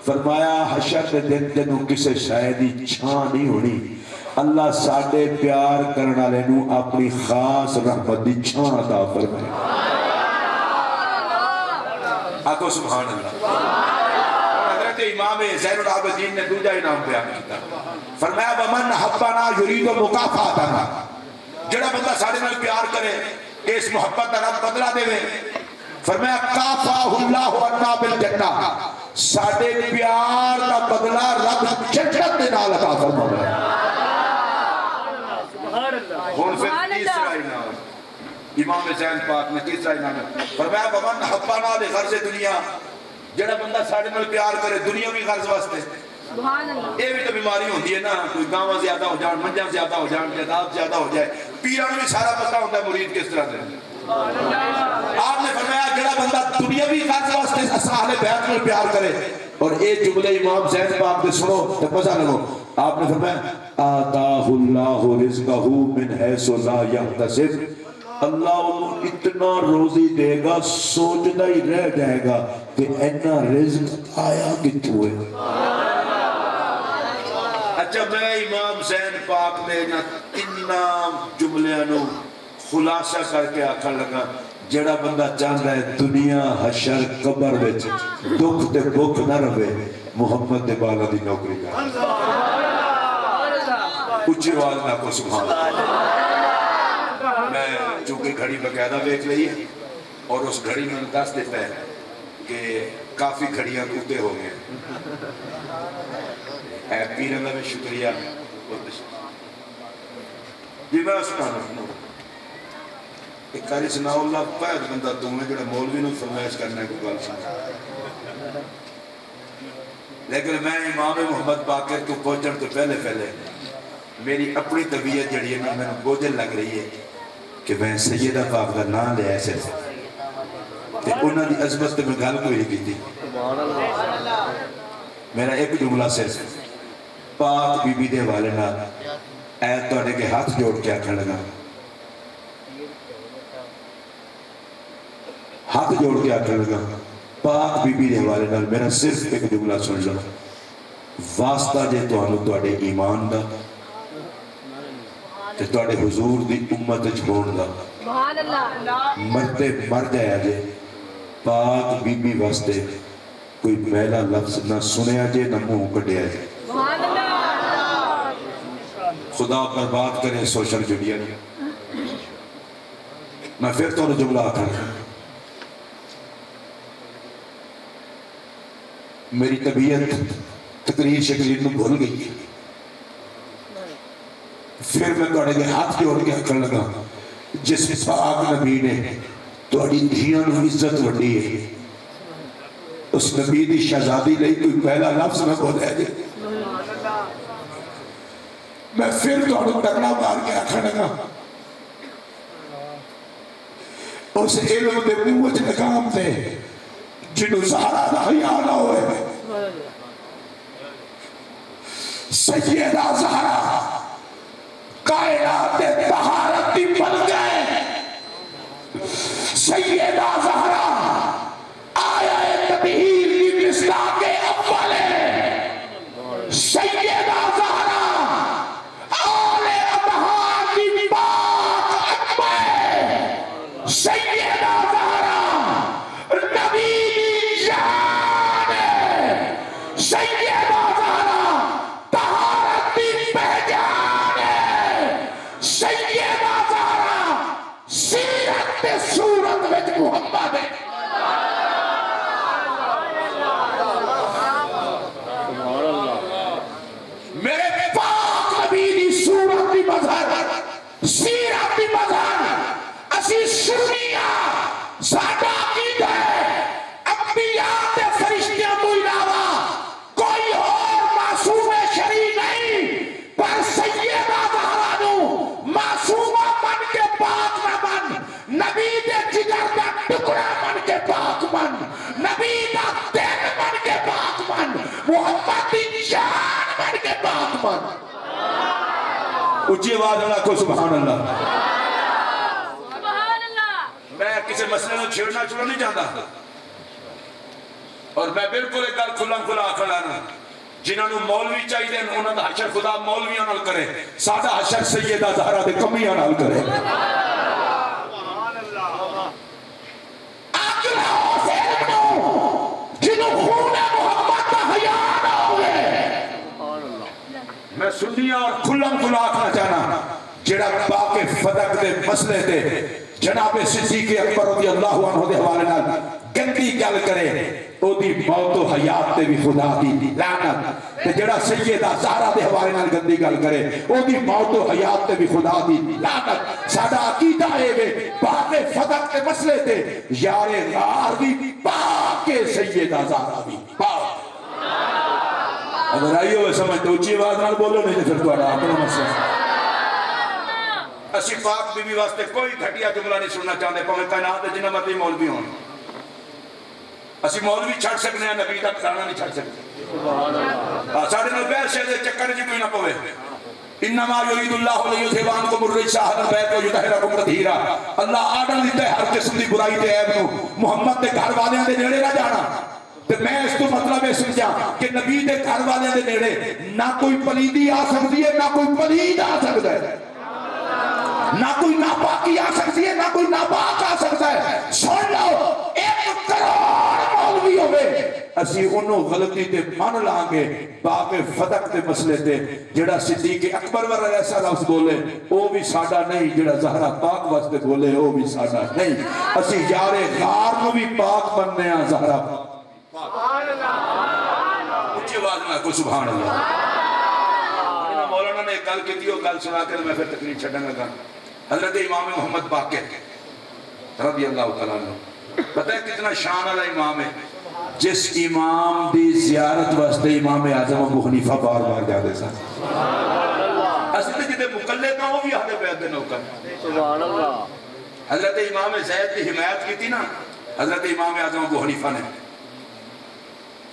[SPEAKER 1] فرمایا حشر دے دن تینوں کسے شے دی چھاں نہیں ہونی، اللہ ساڈے پیار کرن والے نوں اپنی خاص رحمت دی چھاں عطا فرمائے۔ آکو سبحان اللہ۔ حضرت امام زین العابدین نے دوجا انعام بیان کیتا، فرمایا ومن حبنا یرید مکافاتنا، جڑا بندہ ساڈے نال پیار کرے اس محبت دا رب بدلہ دے، فرمایا کافاہ اللہ عنا بالجنہ، ساڈے پیار دا بدلہ رب جنت دے نال عطا فرماوے۔ ہن پھر تیسرا انعام امام زین پاک نے تیسرا انعام فرمایا ومن حبنا لغرض دنیا، جڑا بندہ ساڈے نال پیار کرے دنیاوی غرض واسطے، یہ بھی تو بیماری ہوتی ہے نا، کوئی گاواں زیادہ ہو جان، منجاں زیادہ ہو جان، جائیداد زیادہ ہو جائے، پیراں نوں بھی سارا پتہ ہوتا ہے مرید کس طرح دے۔ آپ نے فرمایا جڑا بندہ دنیاوی غرض واسطے اہل بیت نال پیار کرے، اور یہ جملے امام زین پاک دے سنو تے مزہ لگو، آپ نے فرمایا آتاہ اللہ رزقہ من حیث لا یحتسب، اللہ انہوں اتنا روزی دے گا سوچنا ہی رہ جائے گا کہ اینا رزق آیا کتوں ہے۔ اچھا میں امام زین پاک نے تینا جملیاں خلاصہ کر کے آکھن لگا، جڑا بندہ چاہتا ہے دنیا حشر قبر وچ دکھ تے بھوک نہ رہے، محمد دے بالا دی نوکری کر، اچھی آواز نہ کو سبحان اللہ۔ میں چونکہ گھڑی باقاعدہ دیکھ لئی ہے اور اس گھڑی میں دس دیتا ہے کہ کافی گھڑیاں کتے ہو گئے، اے پیر اللہ میں شکریہ جی میں سنانا ایک کاری سناؤ اللہ پہت بندہ تمہیں جڑا مولوی نو فرمائش کرنا ہے کوئی گل سنا، لیکن میں امام محمد باقر کو پہنچن تو پہلے میری اپنی طبیعت جڑی ہے میں بوجھل لگ رہی ہے کہ میں سیدہ پاک کا نام لے ایسے تے انہوں نے عظمت میں گل کوئی نہیں کی تھی، میرا ایک جملہ صرف پاک بی بی دے والے نا اے توڑے کے ہاتھ جوڑ کے آکھن لگا، ہاتھ جوڑ کے آکھن لگا پاک بی بی دے والے نا میرا صرف ایک جملہ سن لو، واسطہ جے توانو توڑے ایمان دا تے توڑے حضور دی امت جھون دا، مرتے مر جایا جے پاک بی بی واسطے کوئی میلا لفظ نہ سنیا جے نہ منہ کڈیا جے، خدا برباد کرے سوشل میڈیا نے۔ میں پھر تو جملہ آتا ہے، میری طبیعت تقریر شکلی نو بھول گئی ہے، پھر میں توڑے کے ہاتھ جوڑ کے آکھن لگا جس پاک نبی نے توڑی دھیاں نو عزت وڈی ہے، اس نبی دی شہزادی لئی کوئی پہلا لفظ نہ بولے جے، میں پھر توڑوں تکڑا مار کے آکھن لگا اس علم دے موج لگام دے جنہوں زہرا دا حیاء نہ ہوئے، سیدہ زہرا کائنات طہارتی بن گئے، سیدہ زہرا آیا تطہیر کی مصداق اول ہے، سیدہ زہرا آل اطہار کی پاک اکبر، سیدہ زہرا نبی کی جان ہے، سیدہ زہرا طہارت کی پہچان ہے، سیدہ زہرا سیرت صورت وچ محمد ہے۔ میرے پاک نبی دی صورت دی مظہر، سیرت دی مظہر، اسی سنیاں ساڈا عقیدہ ہے انبیاء تے فرشتیاں تو علاوہ کوئی اور معصوم شرعی نہیں، پر سیدہ زہرا نو معصومہ من کے پاک نہ من، نبی دے جگر دا ٹکڑا من کے پاک من، نبی دا دل من کے پاک من، محمد دی جان من کے پاک من۔
[SPEAKER 2] اچھی آواز اللہ کو سبحان اللہ.
[SPEAKER 3] سبحان اللہ.
[SPEAKER 2] میں کسی مسئلے میں چھیڑنا چھوڑنا نہیں چاہتا اور میں بالکل ایک گل کھلا کھلا آخر لانا جنہوں نے مولوی چاہیے انہوں نے حشر خدا مولویاں نال کرے سادہ حشر سیدہ زہرا دے کمیاں نال کرے. میں سنیاں اور کھلم کھلا آخنا چاہنا جڑا باقی فدق دے مسئلے دے جناب صدیق اکبر رضی اللہ عنہ دے حوالے نال گندی گل کرے او دی موت و حیات تے بھی خدا دی لعنت تے جڑا سیدہ زہرا دے حوالے نال گندی گل کرے او دی موت و حیات تے بھی خدا دی لعنت. ساڈا عقیدہ اے وے باقی فدق دے مسئلے تے یار غار بھی پاک سیدہ زہرا بھی پاک. اگر آئی ہوئے سمجھ تو اچھی آواز نال بولو نہیں تو پھر تھوڑا اپنا مسئلہ. اسی پاک بی بی واسطے کوئی گھٹیا جملہ نہیں سننا چاہتے پاویں کائنات جنہ مرضی مولوی ہون. اسی مولوی چھڑ سکنے ہیں نبی دا کھانا نہیں چھڑ سکتے. ساڑھے نال بیر شہر دے چکر جی کوئی نہ پوے. انما یرید اللہ لیذھب عنکم الرجس اہل البیت ویطہرکم تطہیرا. اللہ آرڈر دیتا ہے ہر قسم دی برائی تے عیب نو محمد دے گھر والیاں دے نیڑے نہ جانا. تو میں اس کو مطلب یہ سمجھا کہ نبی دے گھر والے دے نیڑے نہ کوئی پلیدی آ سکتی ہے نہ کوئی پلید آ سکتا ہے نہ کوئی ناپاکی آ سکتی ہے نہ کوئی ناپاک آ سکتا ہے. سن لو 1 کروڑ مولوی ہوئے اسی انہوں غلطی تے مان لائیں گے باقی فدق تے مسئلے تے جڑا صدیق اکبر ور ایسا لفظ بولے وہ بھی ساڈا نہیں جڑا زہرا پاک واسطے بولے وہ بھی ساڈا نہیں. اسی یار غار نو بھی پاک بننے ہیں زہرا سبحان اللہ. اچھی آواز میں کو سبحان اللہ. مولانا نے ایک گل کی تھی وہ گل سنا کر میں پھر تقریر چھڈن لگا. حضرت امام محمد باقر رضی اللہ تعالیٰ عنہ پتہ ہے کتنا شان والا امام ہے. جس امام دی زیارت واسطے امام اعظم ابو حنیفہ بار بار جاتے سن. اصل جدے مقلد نہ وہ بھی اہل بیت دے نوکر. سبحان اللہ. حضرت امام زید کی حمایت کی تھی نا حضرت امام اعظم ابو حنیفہ نے.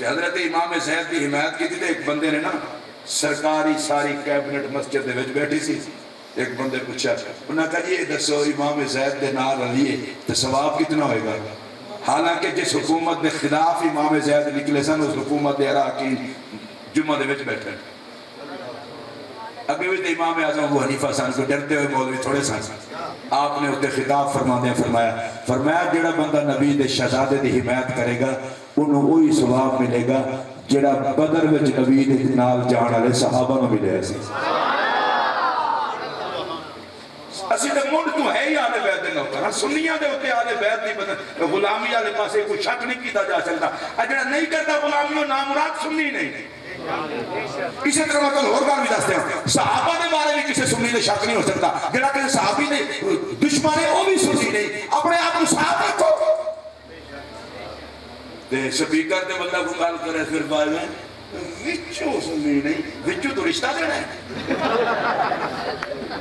[SPEAKER 2] حضرت امام زید کی حمایت کی تھی تو ایک بندے نے نا سرکاری ساری کیبنٹ مسجد دے وچ بیٹھی سی. ایک بندے پوچھا انہوں نے کہا یہ دسو امام زید دے نال رلیے تو ثواب کتنا ہوئے گا. حالانکہ جس حکومت دے خلاف امام زید نکلے سن اس حکومت دے عراقی جمعہ دے وچ بیٹھے. اگے بھی امام اعظم ابو حنیفہ سن کو ڈرتے ہوئے مولوی تھوڑے سن. آپ نے اتنے خطاب فرمایا جڑا بندہ نبی دے شہزادے دی حمایت کرے گا انہوں وہی ثواب ملے گا جڑا بدر وچ نبی دے نال جان والے صحابہ نوں ملے سی. اسی تے منڈ تو ہے ہی آلے بیت دے نوکر. سنیاں دے اوتے آلے بیت دی بدل غلامی والے پاسے کوئی شک نہیں کیتا جا سکتا. جڑا نہیں کرتا غلامی وہ نامراد سنی نہیں. اسی طرح میں اور گل بھی دستے ہیں صحابہ دے بارے بھی کسی سنی دے شک نہیں ہو سکتا. جڑا کہ صحابی دے دشمن ہے وہ بھی سنی نہیں. اپنے آپ کو صاف رکھو. تے سپیکر تے بندہ کو گل کرے پھر بعد میں وچوں سنی نہیں وچوں تو رشتہ دینا ہے.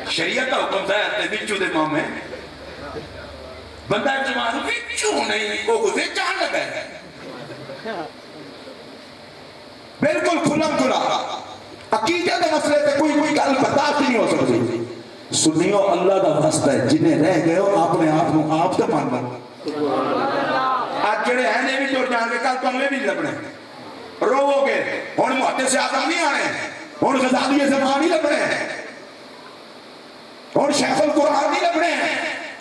[SPEAKER 2] شریعت کا حکم تھا تے وچوں دے مامے بندہ جوان وچوں نہیں وہ وچان لگا ہے. بالکل کھلم کھلا عقیدے دے مسئلے تے کوئی گل برداشت نہیں ہو سکتی. سنیو اللہ دا واسطہ ہے جنہیں رہ گئے ہو اپنے آپ کو آپ تے مان لو. آج جڑے ہیں نے بھی ٹر جان گے کل تمہیں بھی لبنے رو گے. ہن محدث اعظم نہیں آنے ہن غزالی زمان نہیں لبنے ہن شیخ القرآن نہیں لبنے.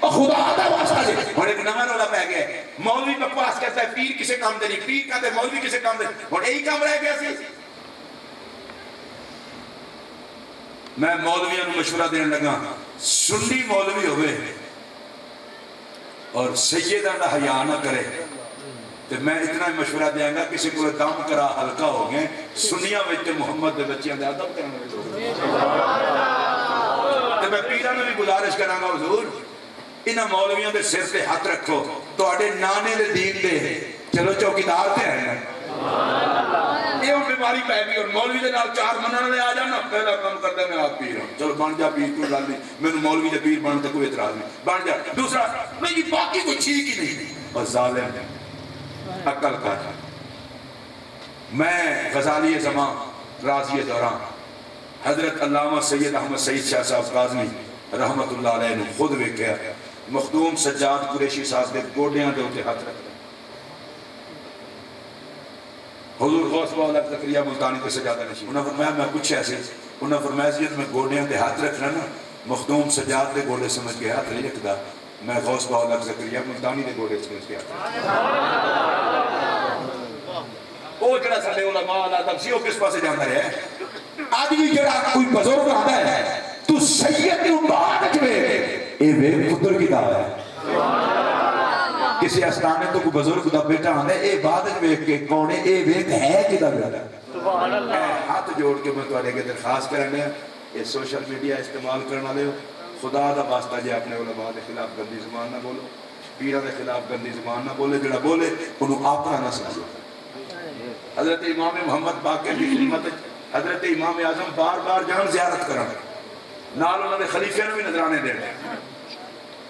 [SPEAKER 2] خدا دا واسطہ جی ہن ایک نواں رولا پہ گیا مولوی بکواس کہتا ہے پیر کسے کام دے نہیں پیر کہتے مولوی کسے کام دے. ہن یہی کام رہ گیا سی. میں مولویوں کو مشورہ دینے لگا سنی مولوی ہوئے اور سیدہ دا حیا نہ کرے تو میں اتنا مشورہ دیاں گا کسی کو دم کرا ہلکا ہو گئے سنیاں وچ محمد دے بچیاں دے ادب کرنے تو میں پیراں نوں بھی گزارش کراں گا حضور انہاں مولویوں دے سر تے ہاتھ رکھو تواڈے نانے دے دین دے چلو چوکیدار تے ہیں یہ ہوں بیماری پہ گئی اور مولوی دے نال چار منن والے آ جانا پہلا کام کرتا میں آپ پیر ہوں چلو بن جا پیر کوئی گل نہیں میں مولوی دے پیر بننے تے کوئی اعتراض نہیں بن جا. دوسرا میں یہ باقی کوئی ٹھیک ہی نہیں اور ظالم عقل کر. میں غزالی زمان راضی دوران حضرت علامہ سید احمد سعید شاہ صاحب قاضمی رحمت اللہ علیہ نے خود ویکھیا مخدوم سجاد قریشی صاحب دے گوڈیاں دے اوتے ہاتھ رکھنا حضور غوث بالا زکریا ملتانی تے سجادہ نشین انہاں فرمایا میں پوچھیا سی انہاں فرمایا جی میں گوڈیاں تے ہاتھ رکھنا نا مخدوم سجاد دے گوڈے سمجھ کے ہاتھ نہیں رکھدا میں غوث بالا زکریا ملتانی دے گوڈے سمجھ کے ہاتھ وہ جڑا سارے علماء ادب سی وہ کس پاسے جاندا ہے آج بھی جڑا کوئی بزرگ آتا ہے تو سید نو بعد وچ ویکھ اے ویکھ پتر کی دا ہے کسی استانے تو کوئی بزرگ دا بیٹا آندا ہے اے بعد وچ ویکھ کے کون ہے اے ویکھ ہے کدا بیٹا سبحان اللہ ہاتھ جوڑ کے میں تواڈے کے درخواست کرنا ہے یہ سوشل میڈیا استعمال کرنے والے ہو خدا دا واسطہ جے اپنے علماء دے خلاف گندی زبان نہ بولو پیراں دے خلاف گندی زبان نہ بولے جڑا بولے اونوں اپنا نہ سمجھو حضرت امام محمد باقر کی خدمت حضرت امام اعظم بار بار جان زیارت کرن نال انہاں دے خلیفے نوں بھی نذرانے دینے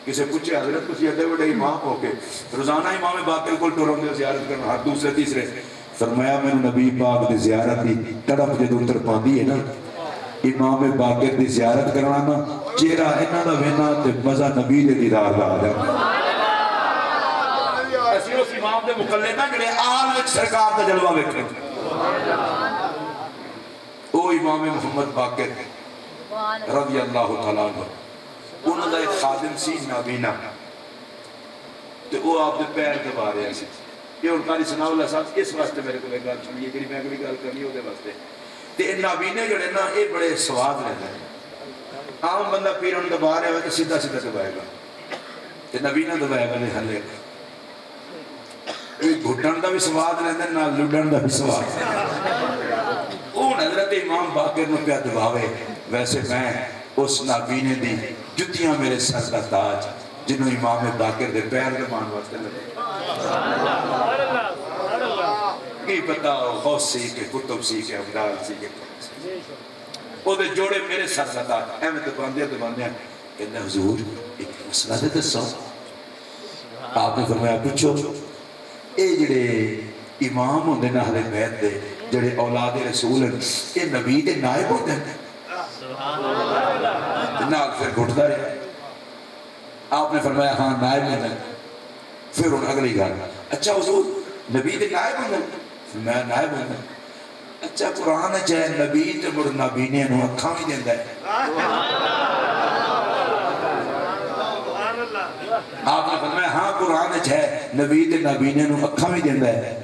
[SPEAKER 2] کسے پوچھے حضرت تسی ایڈے بڑے امام ہو کے روزانہ امام باقر کول ٹرن دے زیارت کرن ہر دوسرے تیسرے فرمایا میں نبی پاک دی زیارت دی تڑپ جدوں تر پاندی ہے نا امام باقر دی زیارت کرنا نا چہرہ انہاں دا وینا تے مزہ نبی دے دیدار دا آ جائے اسی اس امام دے مقلد نہ جڑے آل وچ سرکار دا جلوہ ویکھن او امام محمد باقر رضی اللہ تعالیٰ عنہ انہوں دا ایک خادم سی نابینا تو وہ آپ دے پیر دبا رہے ہیں یہ ان قاری ثناء اللہ صاحب اس واسطے میرے کو ایک گل سنیے کہ میں اگلی گل کرنی ہو دے واسطے تے نابینے جڑے نا یہ بڑے سواد لیندے ہیں عام بندہ پیروں دبا رہے ہوئے تو سیدھا سیدھا دبائے گا تے نابینا دبائے گا نہیں ہلے گا گھٹن دا بھی سواد لیندے نہ لڈن دا بھی سواد اون حضرت امام باقر نو پیا دباوے ویسے میں اس نابینے دی جتیاں میرے سر دا تاج جنہوں امام باقر دے پیر دمان واسطے لگے کی پتا ہو غوث سی کے کتب سی کے افضال سی کے او دے جوڑے میرے سر دا تاج اے میں دباندیاں کہنے حضور ایک مسئلہ دے دسو آپ نے فرمایا پوچھو اے جڑے امام ہوندے نا اہل بیت دے جڑے اولاد رسول ہیں اے نبی دے نائب ہوندے ہیں نال پھر گھٹدا رہے آپ نے فرمایا ہاں نائب ہوندے ہیں پھر ان اگلی گل اچھا حضور نبی دے نائب ہوندے ہیں میں نائب ہوندے ہیں اچھا قرآن ہے نبی تے مڑ نابینے نو اکھاں بھی دیندا ہے آپ نے فرمایا ہاں قرآن ہے نبی دے نابینے نو اکھاں بھی دیندا ہے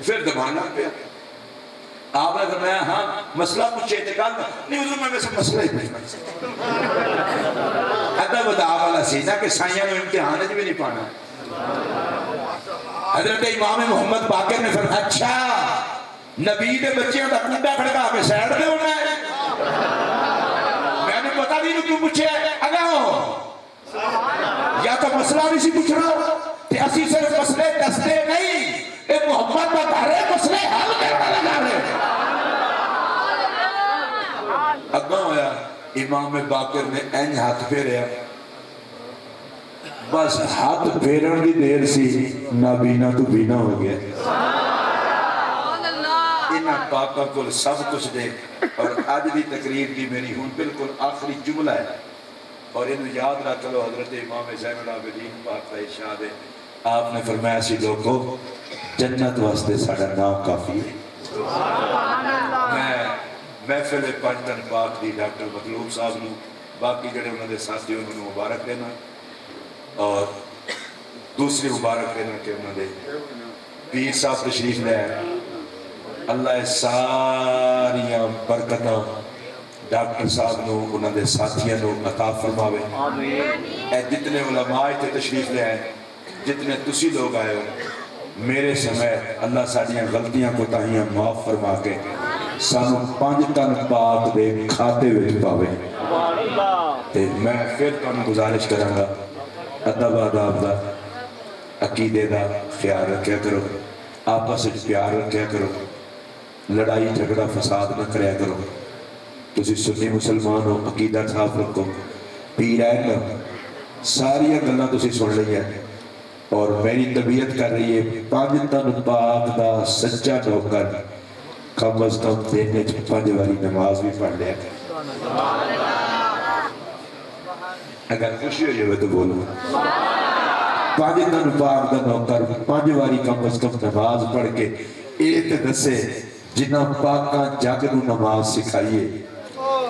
[SPEAKER 2] پھر دبانا پہ آپ نے فرمایا ہاں مسئلہ پوچھے اعتقاد نہیں حضور میں ویسے مسئلہ ہی پوچھنا ادب ادا والا سینا کہ سائیاں میں امتحان بھی نہیں پانا حضرت امام محمد باقر نے فرمایا اچھا نبی دے بچیاں دا کنڈا کھڑکا کے سیڈ دے ہونا ہے میں نے پتا نہیں کیوں پوچھے اگاؤ یا تو مسئلہ نہیں سی پوچھنا کہ اسی صرف مسئلے دستے نہیں اے محمد کا گھر ہے مسئلے حل کرنا لگا رہے اگاں ہویا امام باقر نے این ہاتھ پھیریا بس ہاتھ پھیرن دی دیر سی نابینا تو بینا ہو گیا انہاں پاکاں کو سب کچھ دے اور آج دی تقریر دی میری ہون بالکل آخری جملہ ہے اور انہوں یاد رکھ لو حضرت امام زین العابدین پاک کا ارشاد ہے آپ نے فرمایا اسی لوگوں جنت واسطے ساڑا نام کافی ہے میں محفل پنجتن پاک دی ڈاکٹر مطلوب صاحب نو باقی جڑے انہوں نے ساتھی انہوں نے مبارک دینا اور دوسری مبارک دینا کہ انہوں نے پیر صاحب تشریف لے اللہ ساریاں برکتاں ڈاکٹر صاحب نو انہوں نے ساتھیاں نو عطا فرماوے اے جتنے علماء تے تشریف لے آئے جتنے تسی لوگ آئے ہو میرے سمے اللہ ساڑیاں غلطیاں کو تاہیاں معاف فرما کے سانو 5 تن پاک دے کھاتے ہوئے پاوے تے میں پھر تانوں گزارش کروں گا ادب آداب دا عقیدے دا خیال رکھیا کرو آپس وچ پیار رکھیا کرو لڑائی جھگڑا فساد نہ کریا کرو تسی سنی مسلمان ہو عقیدہ صاف رکھو پیر ہے نا ساری گلاں تسی سن لئی ہیں اور میری طبیعت کر رہی ہے 5 تن پاک دا سچا نوکر
[SPEAKER 1] کم از کم دن وچ 5 باری نماز بھی پڑھ لیا کریں۔ اگر خوشی ہو جائے تو بولو 5 دن پاک دا نوکر 5 باری کم از کم نماز پڑھ کے ایک دسے جنہ پاکاں جگ نو نماز سکھائیے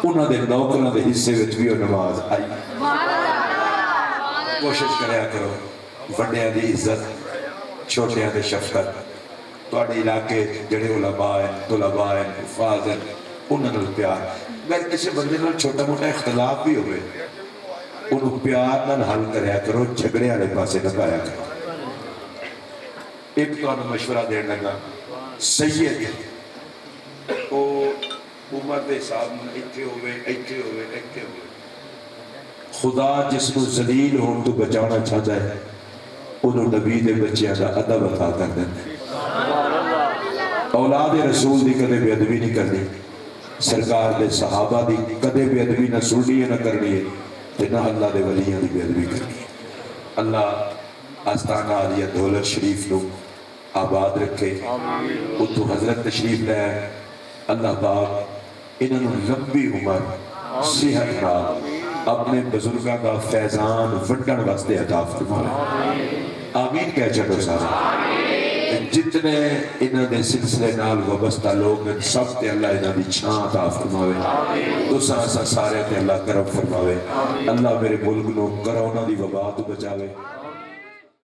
[SPEAKER 1] انہاں دے نوکراں دے حصے وچ بھی وہ نماز آئی۔ کوشش کریا کرو وڈیاں دی عزت چھوٹیاں دے شفقت تواڈے علاقے جڑے علماء ہیں طلباء ہیں حفاظ ہیں انہاں نال پیار اگر کسی بندے نال چھوٹا موٹا اختلاف بھی ہوئے انہوں پیار نال حل کریا کرو جھگڑے والے پاسے نہ پایا کرو۔ ایک تو مشورہ دین لگا سید او عمر دے حساب میں ایتھے ہوئے خدا جس کو ذلیل ہون تو بچانا چاہتا ہے انہوں نبی دے بچیاں دا ادب عطا کر دینا۔ اولاد رسول دی کدے بے ادبی نہیں کرنی، سرکار دے صحابہ دی کدے بے ادبی نہ سننی ہے نہ کرنی ہے، نہ اللہ دے ولیاں دی بے ادبی کرنی ہے۔ اللہ آستانہ عالیہ دولت شریف نو آباد رکھے، اتو حضرت تشریف لے اللہ پاک انہوں لمبی عمر صحت نال اپنے بزرگاں کا فیضان ونڈن واسطے عطا فرمائے۔ آمین کہہ چڑھو سارا۔ جتنے انہوں نے سلسلے نال وابستہ لوگ ہیں سب تے اللہ انہوں نے چھاں عطا فرماوے، دوسرا سارے تے اللہ کرم فرماوے۔ اللہ میرے ملک نو کرونا دی وبا تو بچاوے۔